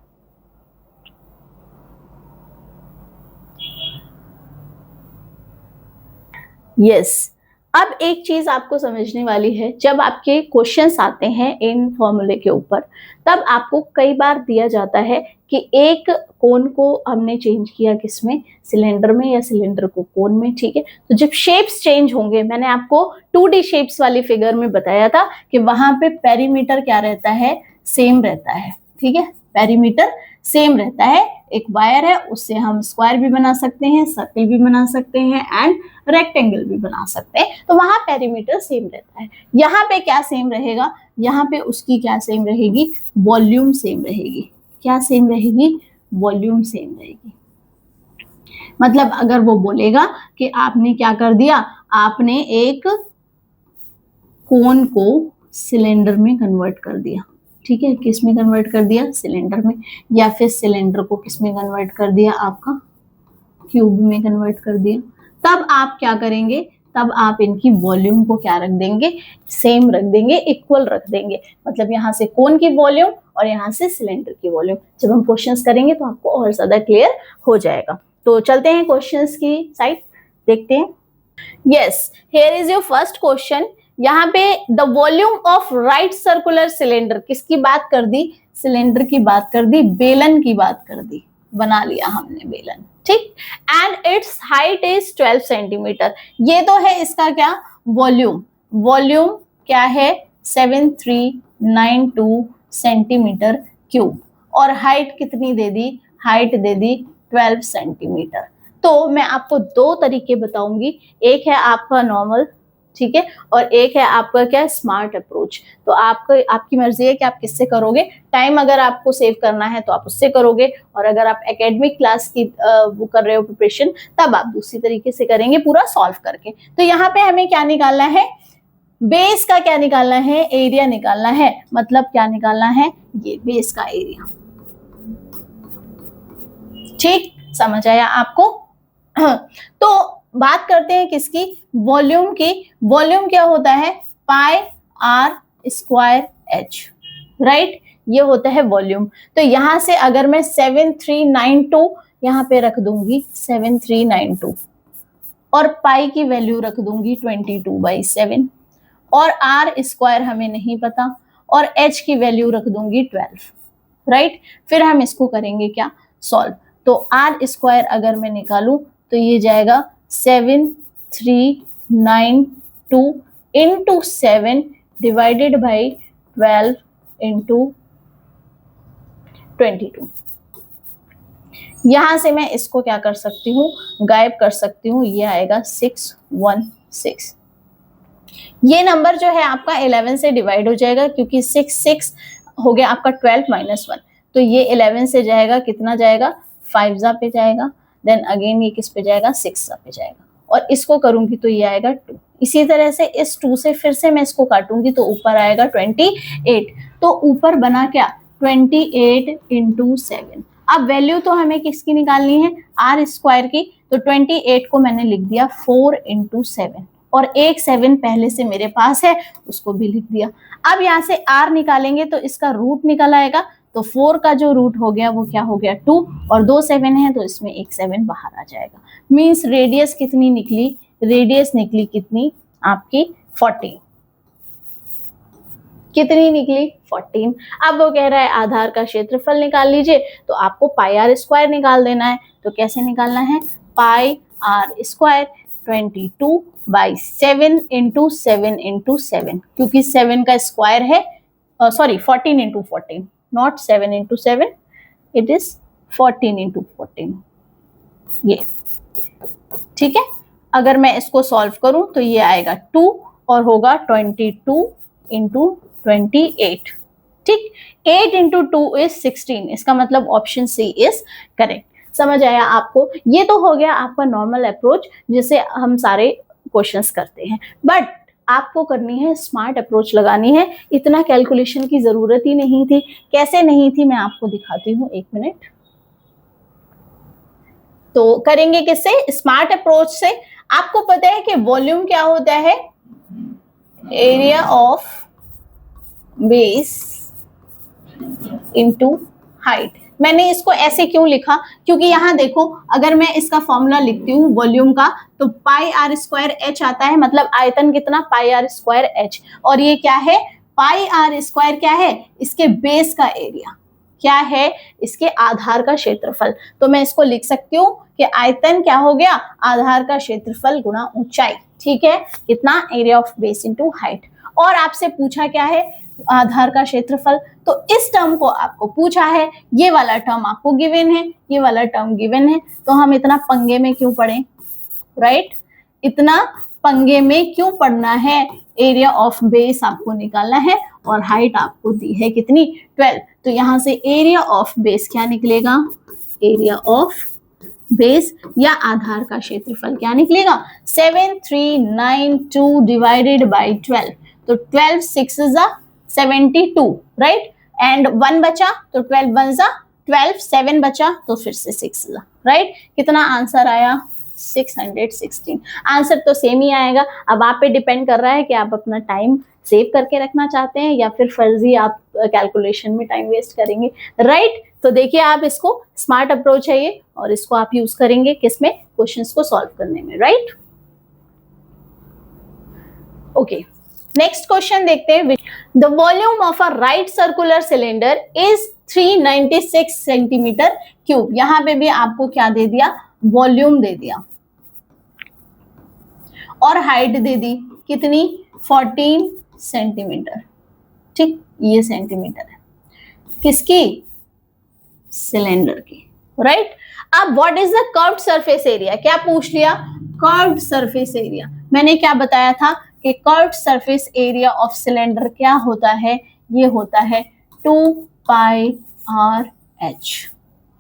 यस, अब एक चीज आपको समझने वाली है, जब आपके क्वेश्चंस आते हैं इन फॉर्मूले के ऊपर, तब आपको कई बार दिया जाता है कि एक कोन को हमने चेंज किया, किसमें? सिलेंडर में, या सिलेंडर को कोन में। ठीक है, तो जब शेप्स चेंज होंगे, मैंने आपको 2D शेप्स वाली फिगर में बताया था कि वहां पे पेरीमीटर क्या रहता है? सेम रहता है। ठीक है, पेरीमीटर सेम रहता है। एक वायर है, उससे हम स्क्वायर भी बना सकते हैं, सर्कल भी बना सकते हैं एंड रेक्टेंगल भी बना सकते हैं। तो वहां पेरीमीटर सेम रहता है। यहाँ पे क्या सेम रहेगा? यहाँ पे उसकी क्या सेम रहेगी? वॉल्यूम सेम रहेगी। क्या सेम रहेगी? वॉल्यूम सेम रहेगी। मतलब अगर वो बोलेगा कि आपने क्या कर दिया, आपने एक कोन को सिलेंडर में कन्वर्ट कर दिया। ठीक है, किस में कन्वर्ट कर दिया? सिलेंडर में। या फिर सिलेंडर को किस में कन्वर्ट कर दिया? आपका क्यूब में कन्वर्ट कर दिया। तब आप क्या करेंगे? तब आप इनकी वॉल्यूम को क्या रख देंगे? सेम रख देंगे, इक्वल रख देंगे। मतलब यहाँ से कोन की वॉल्यूम और यहाँ से सिलेंडर की वॉल्यूम। जब हम क्वेश्चंस करेंगे तो आपको और ज्यादा क्लियर हो जाएगा। तो चलते हैं क्वेश्चंस की साइड, देखते हैं। Yes, here is your first question. यहाँ पे the volume of right circular cylinder, किसकी बात कर दी? सिलेंडर की बात कर दी, बेलन की बात कर दी, बना लिया हमने बेलन। ठीक, and it's height is 12 centimetre. ये तो है इसका क्या? वॉल्यूम। वॉल्यूम क्या है? 7392 सेंटीमीटर क्यूब। और हाइट कितनी दे दी? हाइट दे दी 12 सेंटीमीटर। तो मैं आपको दो तरीके बताऊंगी, एक है आपका नॉर्मल, ठीक है, और एक है आपका क्या? Smart approach. तो आपकी मर्जी है कि आप किससे करोगे। टाइम अगर आपको सेव करना है तो आप उससे करोगे, और अगर आप एकेडमिक क्लास की वो कर रहे हो प्रिपरेशन, तब आप दूसरी तरीके से करेंगे, पूरा सॉल्व करके। तो यहाँ पे हमें क्या निकालना है? बेस का क्या निकालना है? एरिया निकालना है। मतलब क्या निकालना है? ये बेस का एरिया। ठीक, समझ आया आपको? तो बात करते हैं किसकी? वॉल्यूम की। वॉल्यूम क्या होता है? पाई आर स्क्वायर एच। राइट, ये होता है वॉल्यूम। तो यहां से अगर मैं 7392 यहां पे रख दूंगी, 7392, और पाई की वैल्यू रख दूंगी 22/7, और आर स्क्वायर हमें नहीं पता, और एच की वैल्यू रख दूंगी 12। राइट, फिर हम इसको करेंगे क्या? सॉल्व। तो आर स्क्वायर अगर मैं निकालूं तो ये जाएगा 7392 इंटू 7 डिवाइडेड बाई 12 इंटू 22। यहां से मैं इसको क्या कर सकती हूँ, गायब कर सकती हूँ, ये आएगा 616। ये नंबर जो है आपका 11 से डिवाइड हो जाएगा, क्योंकि 6 हो गया आपका 12 माइनस 1, तो ये 11 से जाएगा, कितना जाएगा, 5 जा पे जाएगा, देन अगेन ये किस पे जाएगा, 6 जा पे जाएगा, और इसको करूंगी तो ये आएगा 2। इसी तरह से इस 2 से फिर से मैं इसको काटूंगी तो ऊपर आएगा 28। तो ऊपर बना क्या, 28 इंटू 7। अब वैल्यू तो हमें किसकी निकालनी है, आर स्क्वायर की, तो 28 को मैंने लिख दिया 4 इंटू 7, और एक 7 पहले से मेरे पास है, उसको भी लिख दिया। अब यहाँ से r निकालेंगे तो इसका रूट निकल आएगा, तो 4 का जो रूट हो गया वो क्या हो गया 2, और 2 7 है तो इसमें एक 7 बाहर आ जाएगा। मीन्स रेडियस कितनी निकली, रेडियस निकली कितनी आपकी 14। कितनी निकली 14। अब वो कह रहा है आधार का क्षेत्रफल निकाल लीजिए, तो आपको पाई आर स्क्वायर निकाल देना है। तो कैसे निकालना है, पाई आर स्क्वायर 22/7 इंटू 7 इंटू 7, क्योंकि 7 का स्क्वायर है, sorry 14 into 14, not 7 into 7, it is 14 into 14। ये ठीक है। अगर मैं इसको सॉल्व करूं तो ये आएगा 2 और होगा 22 इंटू 28। ठीक, 8 इंटू 2 इज 16, इसका मतलब ऑप्शन सी इज करेक्ट। समझ आया आपको? ये तो हो गया आपका नॉर्मल अप्रोच जिसे हम सारे क्वेश्चंस करते हैं, बट आपको करनी है स्मार्ट अप्रोच लगानी है। इतना कैलकुलेशन की जरूरत ही नहीं थी। कैसे नहीं थी मैं आपको दिखाती हूँ, एक मिनट। तो करेंगे किससे, स्मार्ट अप्रोच से। आपको पता है कि वॉल्यूम क्या होता है, area of base into height. मैंने इसको ऐसे क्यों लिखा, क्योंकि यहां देखो, अगर मैं इसका फॉर्मूला लिखती हूँ वॉल्यूम का, तो पाई आर स्क्वायर एच आता है, मतलब आयतन कितना, पाई आर स्क्वायर एच। और ये क्या है, पाई आर स्क्वायर क्या है, इसके बेस का एरिया, क्या है, इसके आधार का क्षेत्रफल। तो मैं इसको लिख सकती हूँ कि आयतन क्या हो गया, आधार का क्षेत्रफल गुणा ऊंचाई। ठीक है, कितना, area of base into height. और आपसे पूछा क्या है, आधार का क्षेत्रफल। तो इस टर्म को आपको पूछा है, ये वाला टर्म आपको गिवन है, ये वाला टर्म गिवन है, तो हम इतना पंगे में क्यों पड़े, राइट? इतना पंगे में क्यों पड़ना है? एरिया ऑफ बेस आपको निकालना है और हाइट आपको दी है कितनी, 12। तो यहां से एरिया ऑफ बेस क्या निकलेगा, एरिया ऑफ बेस या आधार का क्षेत्रफल क्या निकलेगा, 7392 डिवाइडेड बाई 12। तो 12 6 जा 72, राइट? एंड 1 बचा तो 12 1 जा 12, 7 बचा तो फिर से 6 जा, राइट? कितना आंसर आया, 616। आंसर तो सेम ही आएगा। अब आप पे डिपेंड कर रहा है कि आप अपना टाइम सेव करके रखना चाहते हैं या फिर फर्जी आप कैलकुलेशन में टाइम वेस्ट करेंगे, राइट? तो देखिए, आप इसको स्मार्ट अप्रोच है ये, और इसको आप यूज करेंगे किसमें, क्वेश्चंस को सॉल्व करने में, राइट? ओके, नेक्स्ट क्वेश्चन देखते हैं। The volume of a right circular cylinder is 396 centimetre cube. यहां पे भी आपको क्या दे दिया, वॉल्यूम दे दिया, और हाइट दे दी कितनी, 14 सेंटीमीटर। ठीक, ये सेंटीमीटर है किसकी, सिलेंडर की, राइट? अब what is the curved surface area, क्या पूछ लिया, कर्व्ड सरफेस एरिया। मैंने क्या बताया था कि curved surface area of cylinder क्या होता है, ये होता है 2 पाई आर एच।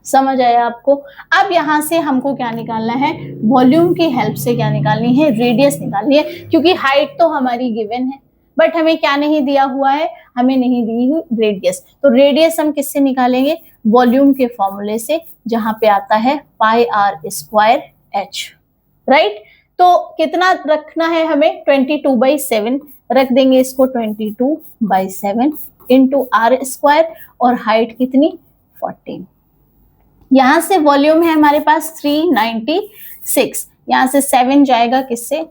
समझ आया आपको? अब यहां से हमको क्या निकालना है, वॉल्यूम की हेल्प से क्या निकालनी है, रेडियस निकालनी है, क्योंकि हाइट तो हमारी गिवन है, बट हमें क्या नहीं दिया हुआ है, हमें नहीं दी हुई रेडियस। तो रेडियस हम किससे निकालेंगे, वॉल्यूम के फॉर्मूले से, जहां पे आता है पाई आर स्क्वायर एच, राइट? तो कितना रखना है हमें, 22/7 रख देंगे इसको, 22/7 इंटू आर स्क्वायर, और हाइट कितनी, 14। यहां से वॉल्यूम है हमारे पास 396, यहां से 7 जाएगा किससे,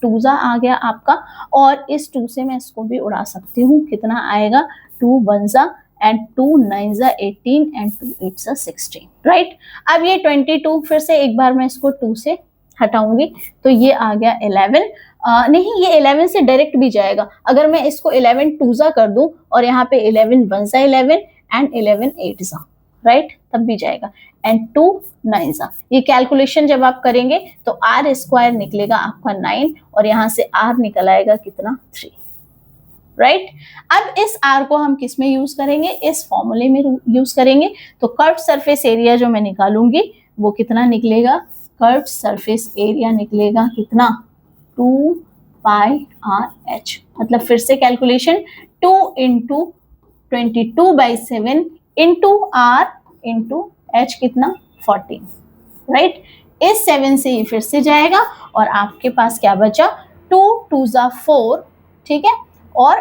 2 जा आ गया आपका, और इस 2 से मैं इसको भी उड़ा सकती हूँ, कितना आएगा, 2 1 जा एंड 2 9 जा 18 एंड 2 8 जा 16, राइट? अब ये 22 फिर से एक बार मैं इसको 2 से हटाऊंगी तो ये आ गया 11, नहीं, ये 11 से डायरेक्ट भी जाएगा। अगर मैं इसको 11 टूजा कर दूं और यहाँ पे 11 1 11 एंड 11 8 राइट, तब भी जाएगा, एंड 2 9 ये कैलकुलेशन जब आप करेंगे तो आर स्क्वायर निकलेगा आपका 9 और यहाँ से आर निकल आएगा कितना 3 राइट। अब इस आर को हम किस में यूज करेंगे, इस फॉर्मूले में यूज करेंगे। तो कर्व सरफेस एरिया जो मैं निकालूंगी वो कितना निकलेगा, कर्व सरफेस एरिया निकलेगा कितना 2 पाई आर एच। मतलब फिर से calculation 2 into 22/7 into r into h कितना 14 राइट। इस 7 से ये फिर से जाएगा और आपके पास क्या बचा 2 2 4 ठीक है, और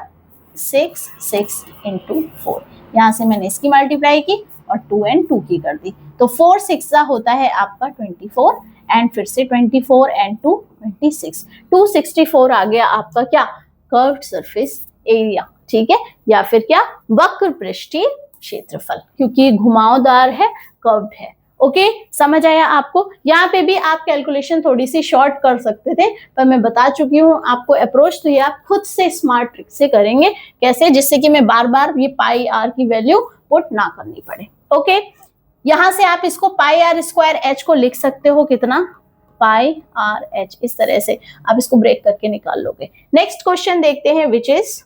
6 6 इंटू 4। यहाँ से मैंने इसकी मल्टीप्लाई की और 2 एंड 2 की कर दी, तो 4 6 होता है आपका 24 एंड फिर से 24 एंड 2 26, 264 आ गया आपका क्या कर्व्ड सरफेस एरिया। ठीक है, या फिर क्या वक्र पृष्ठीय क्षेत्रफल, क्योंकि ये घुमावदार है, कर्व्ड है। ओके, समझ आया आपको। यहाँ पे भी आप कैलकुलेशन थोड़ी सी शॉर्ट कर सकते थे, पर मैं बता चुकी हूँ आपको अप्रोच, तो ये आप खुद से स्मार्ट ट्रिक से करेंगे। कैसे, जिससे कि मैं बार बार ये पाई आर की वैल्यू पुट ना करनी पड़े। ओके, यहाँ से आप इसको पाई आर स्क्वायर एच को लिख सकते हो कितना पाई आर एच, इस तरह से आप इसको ब्रेक करके निकाल लोगे। नेक्स्ट क्वेश्चन देखते हैं, which is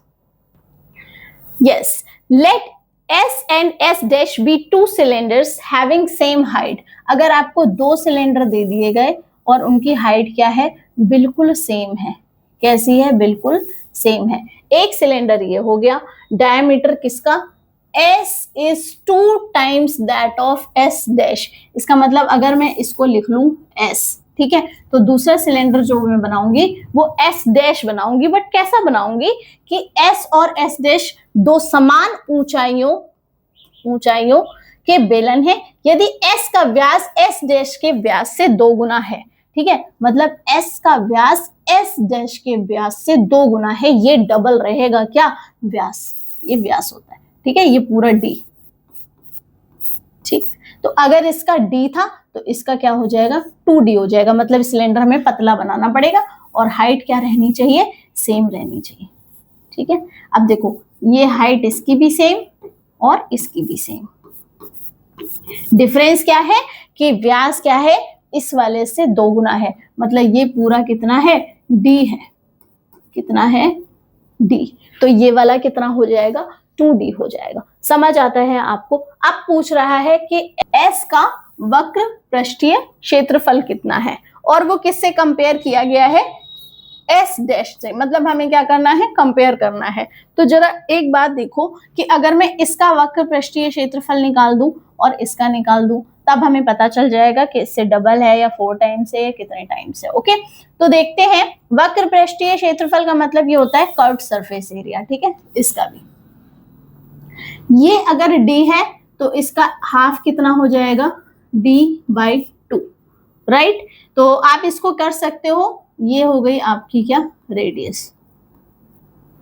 yes, let S and S dash be two cylinders having same height। अगर आपको दो सिलेंडर दे दिए गए और उनकी हाइट क्या है, बिल्कुल सेम है। कैसी है, बिल्कुल सेम है। एक सिलेंडर ये हो गया, डायमीटर किसका S is 2 times that of S dash। इसका मतलब अगर मैं इसको लिख लूं S, ठीक है, तो दूसरा सिलेंडर जो मैं बनाऊंगी वो S डैश बनाऊंगी, बट कैसा बनाऊंगी कि S और S डैश दो समान ऊंचाइयों के बेलन है। यदि S का व्यास S डैश के व्यास से 2 गुना है, ठीक है, मतलब S का व्यास S डैश के व्यास से 2 गुना है, ये डबल रहेगा क्या व्यास, ये व्यास होता है। ठीक है, ये पूरा D। ठीक, तो अगर इसका D था तो इसका क्या हो जाएगा 2D हो जाएगा, मतलब सिलेंडर हमें पतला बनाना पड़ेगा और हाइट क्या रहनी चाहिए, सेम रहनी चाहिए। ठीक है, अब देखो ये हाइट इसकी भी सेम और इसकी भी सेम। डिफरेंस क्या है कि व्यास क्या है, इस वाले से 2 गुना है, मतलब ये पूरा कितना है D है, कितना है D, तो ये वाला कितना हो जाएगा 2D हो जाएगा। समझ आता है आपको। अब पूछ रहा है कि S का वक्र पृष्ठीय क्षेत्रफल कितना है और वो किससे कंपेयर किया गया है, S डैश से, मतलब हमें क्या करना है, कंपेयर करना है। तो जरा एक बात देखो कि अगर मैं इसका वक्र पृष्ठीय क्षेत्रफल निकाल दूं और इसका निकाल दूं, तब हमें पता चल जाएगा कि इससे डबल है या 4 टाइम्स है या कितने टाइम्स है। ओके, तो देखते हैं। वक्र पृष्ठीय क्षेत्रफल का मतलब ये होता है कर्व्ड सरफेस एरिया। ठीक है, इसका भी ये अगर D है तो इसका हाफ कितना हो जाएगा D/2 राइट। तो आप इसको कर सकते हो, ये हो गई आपकी क्या रेडियस।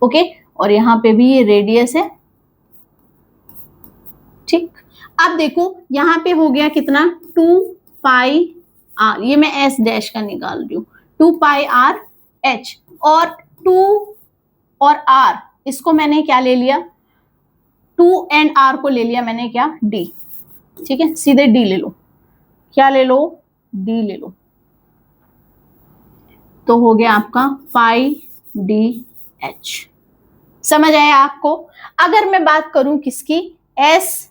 ओके, और यहां पे भी ये रेडियस है। ठीक, अब देखो यहां पे हो गया कितना 2 पाई आर, ये मैं S डैश का निकाल रही हूँ, 2 पाई आर एच, और 2 और R इसको मैंने क्या ले लिया, 2 एंड R को ले लिया मैंने क्या D। ठीक है, सीधे D ले लो, क्या ले लो D ले लो, तो हो गया आपका पाई DH। समझ आया आपको। अगर मैं बात करूं किसकी, S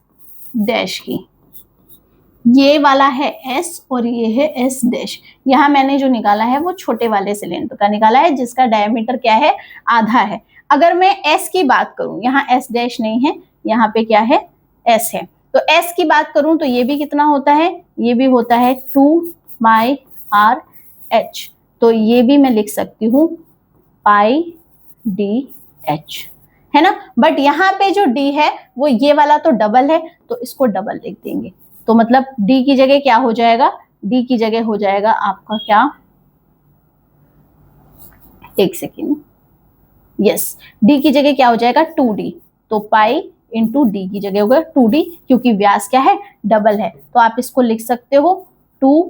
डैश की, ये वाला है S और ये है S डैश। यहां मैंने जो निकाला है वो छोटे वाले सिलेंडर का निकाला है जिसका डायमीटर क्या है, आधा है। अगर मैं S की बात करूं, यहाँ S डैश नहीं है, यहाँ पे क्या है S है, तो S की बात करूं तो ये भी कितना होता है, ये भी होता है 2 पाई आर एच, तो ये भी मैं लिख सकती हूँ पाई DH, है ना। बट यहाँ पे जो D है वो ये वाला तो डबल है, तो इसको डबल लिख देंगे, तो मतलब D की जगह क्या हो जाएगा, D की जगह हो जाएगा आपका क्या, एक सेकेंड, यस, D की जगह क्या हो जाएगा 2D, तो पाई इंटू D की जगह होगा 2D, क्योंकि व्यास क्या है डबल है, तो आप इसको लिख सकते हो 2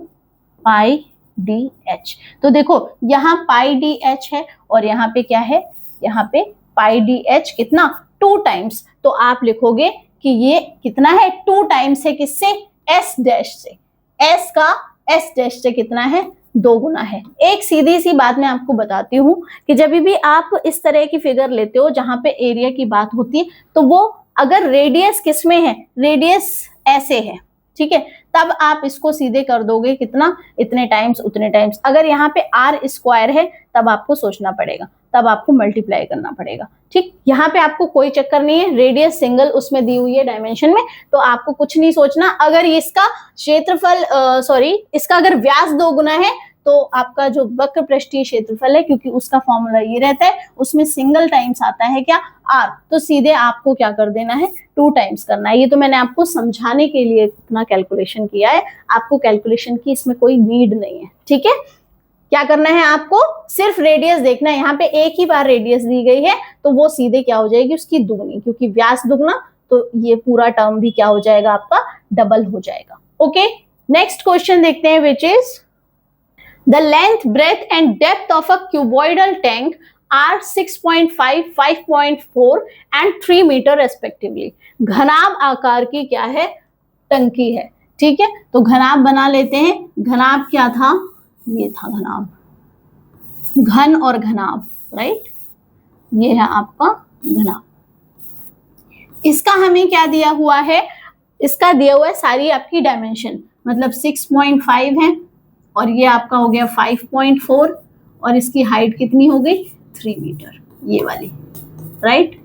पाई डी एच। तो देखो यहाँ पाई डी एच है और यहाँ पे क्या है, यहाँ पे पाई डी एच कितना 2 टाइम्स। तो आप लिखोगे कि ये कितना है 2 टाइम्स है, किससे, एस डैश से। एस का एस डैश से कितना है 2 गुना है। एक सीधी सी बात मैं आपको बताती हूँ कि जब भी आप इस तरह की फिगर लेते हो जहां पे एरिया की बात होती है, तो वो अगर रेडियस किस में है, रेडियस ऐसे है, ठीक है, तब आप इसको सीधे कर दोगे कितना, इतने टाइम्स उतने टाइम्स। अगर यहाँ पे आर स्क्वायर है तब आपको सोचना पड़ेगा, तब आपको मल्टीप्लाई करना पड़ेगा, ठीक। यहाँ पे आपको कोई चक्कर नहीं है, रेडियस सिंगल उसमें दी हुई है डायमेंशन में, तो आपको कुछ नहीं सोचना। अगर इसका क्षेत्रफल इसका अगर व्यास 2 गुना है तो आपका जो वक्र पृष्ठीय क्षेत्रफल है, क्योंकि उसका फॉर्मूला ये रहता है, उसमें सिंगल टाइम्स आता है क्या, आर, तो सीधे आपको क्या कर देना है 2 टाइम्स करना है। ये तो मैंने आपको समझाने के लिए इतना कैलकुलेशन किया है, आपको कैलकुलेशन की इसमें कोई नीड नहीं है, ठीक है। क्या करना है आपको, सिर्फ रेडियस देखना है। यहाँ पे एक ही बार रेडियस दी गई है तो वो सीधे क्या हो जाएगी, उसकी दुगनी, क्योंकि व्यास दुगना तो ये पूरा टर्म भी क्या हो जाएगा, आपका डबल हो जाएगा। ओके, नेक्स्ट क्वेश्चन देखते हैं, which is the length, breadth and depth of a cuboidal tank are 6.5, 5.4 and 3 metre respectively. घनाभ आकार की क्या है, टंकी है, ठीक है। तो घनाभ बना लेते हैं। घनाभ क्या था, ये था घनाभ, घन और घनाभ, राइट, ये है आपका घनाभ। इसका हमें क्या दिया हुआ है, इसका दिया हुआ है सारी आपकी डायमेंशन, मतलब 6.5 है और ये आपका हो गया 5.4 और इसकी हाइट कितनी हो गई 3 मीटर, ये वाली, राइट,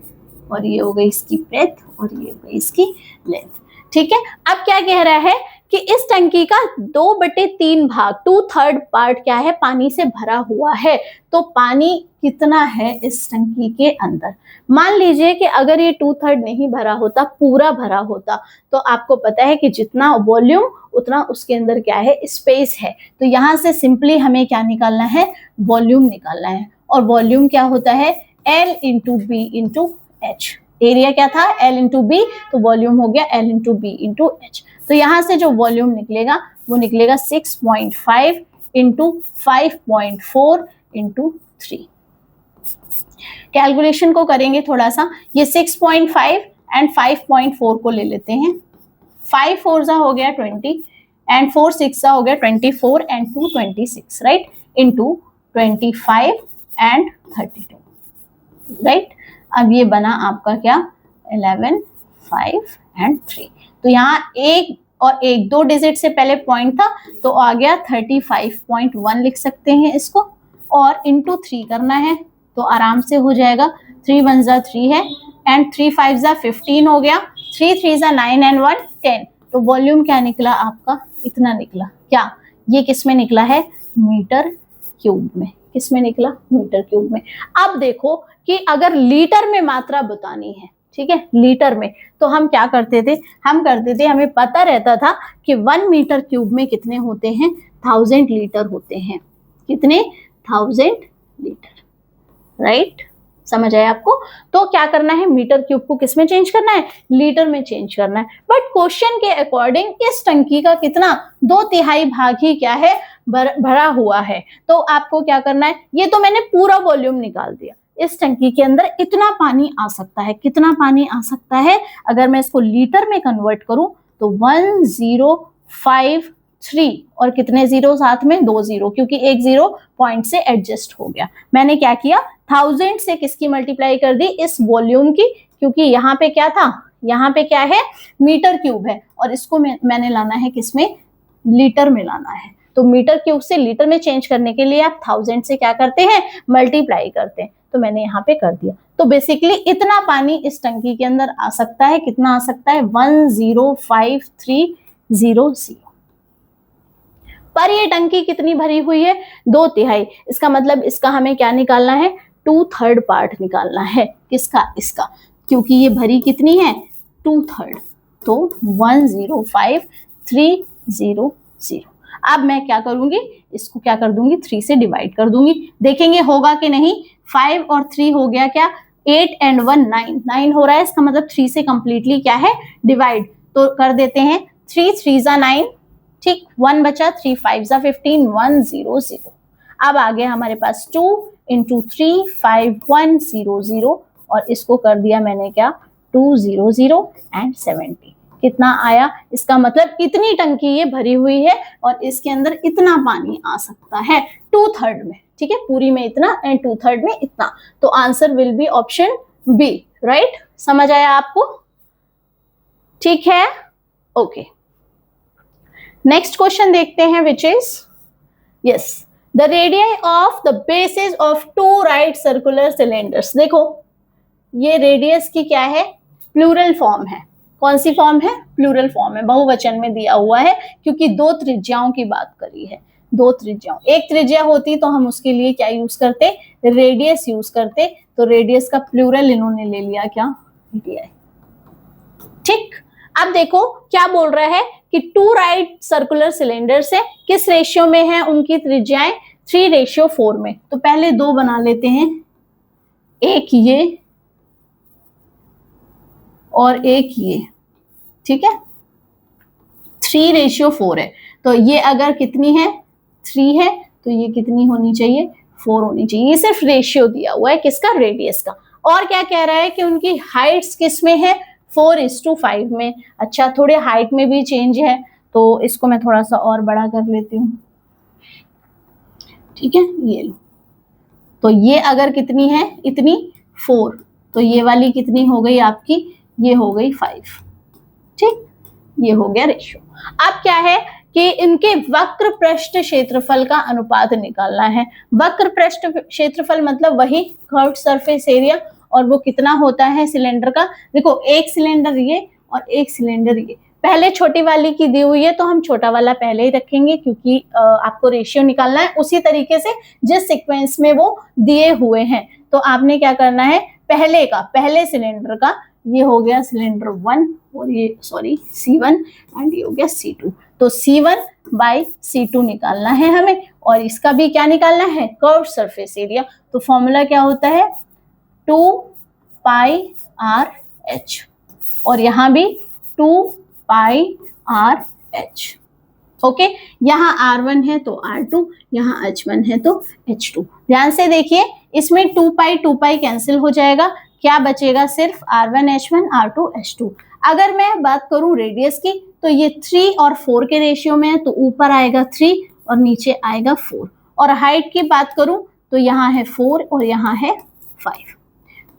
और ये हो गई इसकी ब्रेथ और ये हो गई इसकी लेंथ, ठीक है। अब क्या कह रहा है कि इस टंकी का 2/3 भाग, 2/3 पार्ट क्या है, पानी से भरा हुआ है। तो पानी कितना है इस टंकी के अंदर। मान लीजिए कि अगर ये 2/3 नहीं भरा होता, पूरा भरा होता, तो आपको पता है कि जितना वॉल्यूम उतना उसके अंदर क्या है, स्पेस है। तो यहाँ से सिंपली हमें क्या निकालना है, वॉल्यूम निकालना है। और वॉल्यूम क्या होता है, L into b into h. Area क्या था, L इंटू बी, तो वॉल्यूम हो गया L into b into h. तो यहाँ से जो वॉल्यूम निकलेगा वो निकलेगा 6.5 इंटू 5.4 इंटू 3। कैलकुलेशन को करेंगे थोड़ा सा, ये 6.5 एंड 5.4 को ले लेते हैं। 5 4 हो गया 20 एंड 4 6 हो गया 24 and 2 26, right, into 25 and 32, right. अब ये बना आपका क्या 11 5 एंड 3। तो यहाँ 1 और 1 2 डिजिट से पहले पॉइंट था तो आ गया 35.1 लिख सकते हैं इसको, और इंटू 3 करना है तो आराम से हो जाएगा। 3 1 जा 3 है एंड 3 5 जा 15 हो गया, 3 3 जा 9 एंड 1 10। तो वॉल्यूम क्या निकला आपका, इतना निकला। क्या ये किस में निकला है, मीटर क्यूब में। किस में निकला, मीटर क्यूब में। अब देखो कि अगर लीटर में मात्रा बतानी है, ठीक है, लीटर में, तो हम क्या करते थे, हमें पता रहता था कि 1 मीटर क्यूब में कितने होते हैं, 1000 लीटर होते हैं। कितने, 1000 लीटर, राइट, समझ आया आपको। तो क्या करना है, मीटर क्यूब को किस में चेंज करना है, लीटर में चेंज करना है। बट क्वेश्चन के अकॉर्डिंग इस टंकी का कितना, 2/3 भाग ही क्या है, भरा हुआ है। तो आपको क्या करना है, ये तो मैंने पूरा वॉल्यूम निकाल दिया। इस टंकी के अंदर इतना पानी आ सकता है, कितना पानी आ सकता है, अगर मैं इसको लीटर में कन्वर्ट करूं तो 1053 और कितने जीरो साथ में, 2 जीरो, क्योंकि एक जीरो पॉइंट से एडजस्ट हो गया। मैंने क्या किया, 1000 से किसकी मल्टीप्लाई कर दी, इस वॉल्यूम की, क्योंकि यहाँ पे क्या था, यहाँ पे क्या है, मीटर क्यूब है और इसको मैंने लाना है किसमें, लीटर में लाना है। तो मीटर क्यूब से लीटर में चेंज करने के लिए आप 1000 से क्या करते हैं, मल्टीप्लाई करते हैं। तो मैंने यहाँ पे कर दिया। तो बेसिकली इतना पानी इस टंकी के अंदर आ सकता है, कितना आ सकता है, 105,300। पर ये टंकी कितनी भरी हुई है, 2/3। इसका मतलब इसका हमें क्या निकालना है, 2/3 पार्ट निकालना है। किसका, इसका, क्योंकि ये भरी कितनी है, 2/3। तो 105,300। अब मैं क्या करूंगी, इसको क्या कर दूंगी, 3 से डिवाइड कर दूंगी। देखेंगे होगा कि नहीं। 5 और 3 हो गया क्या, 8 एंड 1 9 हो रहा है। इसका मतलब 3 से कंप्लीटली क्या है, डिवाइड। तो कर देते हैं, 3 3 जा 9, ठीक, 1 बचा, 3 5 15, 1 0 0। अब आ गया हमारे पास 2 इंटू 3 5 1 0 0 और इसको कर दिया मैंने क्या 2 0 0 एंड 70। कितना आया, इसका मतलब इतनी टंकी ये भरी हुई है और इसके अंदर इतना पानी आ सकता है 2/3 में, ठीक है, पूरी में इतना एंड 2/3 में इतना। तो answer will be option b, right. समझ आया आपको? ठीक है, ओके। नेक्स्ट क्वेश्चन देखते हैं which is yes the radius of the basis of 2 right circular cylinders. देखो ये रेडियस की क्या है, प्लूरल फॉर्म है। कौन सी फॉर्म है, प्लूरल फॉर्म है, बहुवचन में दिया हुआ है क्योंकि 2 त्रिज्याओं की बात करी है। 2 त्रिज्याओं, एक त्रिज्या होती तो हम उसके लिए क्या यूज करते, रेडियस यूज करते। तो रेडियस का प्लूरल इन्होंने ले लिया क्या, रेडियाई। ठीक, अब देखो क्या बोल रहा है कि 2 राइट सर्कुलर सिलेंडर्स है, किस रेशियो में है उनकी त्रिज्याएं, 3:4 में। तो पहले 2 बना लेते हैं, एक ये और एक ये, ठीक है, 3:4 है। तो ये अगर कितनी है, 3 है, तो ये कितनी होनी चाहिए, 4 होनी चाहिए। ये सिर्फ रेशियो दिया हुआ है किसका, रेडियस का। और क्या कह रहा है कि उनकी हाइट्स किस में है, 4:5 में। अच्छा, थोड़े हाइट में भी चेंज है, तो इसको मैं थोड़ा सा और बड़ा कर लेती हूँ, ठीक है, ये लो। तो ये अगर कितनी है, इतनी 4, तो ये वाली कितनी हो गई आपकी, ये हो गई 5, ठीक, ये हो गया रेशियो। अब क्या है कि इनके वक्र पृष्ठ क्षेत्रफल का अनुपात निकालना है। वक्र पृष्ठ क्षेत्रफल मतलब वही कर्व्ड सरफेस एरिया, और वो कितना होता है सिलेंडर का। देखो एक सिलेंडर ये और एक सिलेंडर ये, पहले छोटी वाली की दी हुई है तो हम छोटा वाला पहले ही रखेंगे क्योंकि आपको रेशियो निकालना है उसी तरीके से जिस सीक्वेंस में वो दिए हुए हैं। तो आपने क्या करना है, पहले सिलेंडर का, ये हो गया सिलेंडर 1 और ये सॉरी C1 एंड ये हो गया C2। तो C1/C2 निकालना है हमें, और इसका भी क्या निकालना है, कर्व्ड सरफेस एरिया। तो फॉर्मूला क्या होता है, 2πRH, और यहाँ भी 2πRH। ओके, यहाँ R1 है तो R2, यहाँ H1 है तो H2। ध्यान से देखिए, इसमें 2π कैंसिल हो जाएगा, क्या बचेगा, सिर्फ R1 H1 R2 H2। अगर मैं बात करूं रेडियस की, तो ये 3 और 4 के रेशियो में है, तो ऊपर आएगा 3 और नीचे आएगा 4। और हाइट की बात करूं तो यहाँ है 4 और यहाँ है 5,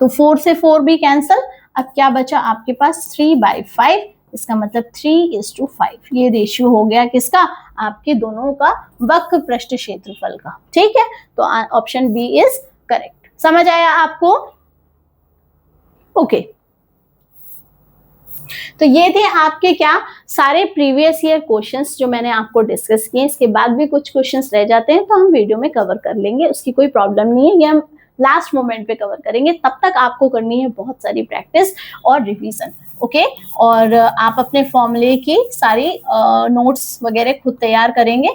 तो 4 से 4 भी कैंसल। अब क्या बचा आपके पास, 3/5, इसका मतलब 3:5। ये रेशियो हो गया किसका, आपके दोनों का वक्र पृष्ठ क्षेत्रफल का, ठीक है। तो ऑप्शन बी इज करेक्ट। समझ आया आपको? ओके, तो ये थे आपके क्या सारे प्रीवियस ईयर क्वेश्चंस जो मैंने आपको डिस्कस किए। इसके बाद भी कुछ क्वेश्चंस रह जाते हैं तो हम वीडियो में कवर कर लेंगे, उसकी कोई प्रॉब्लम नहीं है, ये हम लास्ट मोमेंट पे कवर करेंगे। तब तक आपको करनी है बहुत सारी प्रैक्टिस और रिवीजन, ओके। और आप अपने फॉर्मूले की सारी नोट्स वगैरह खुद तैयार करेंगे,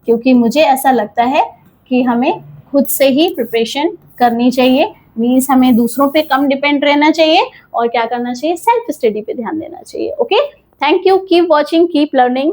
क्योंकि मुझे ऐसा लगता है कि हमें खुद से ही प्रिपरेशन करनी चाहिए। मीन्स हमें दूसरों पे कम डिपेंड रहना चाहिए और क्या करना चाहिए, सेल्फ स्टडी पे ध्यान देना चाहिए। Okay, thank you, keep watching, keep learning.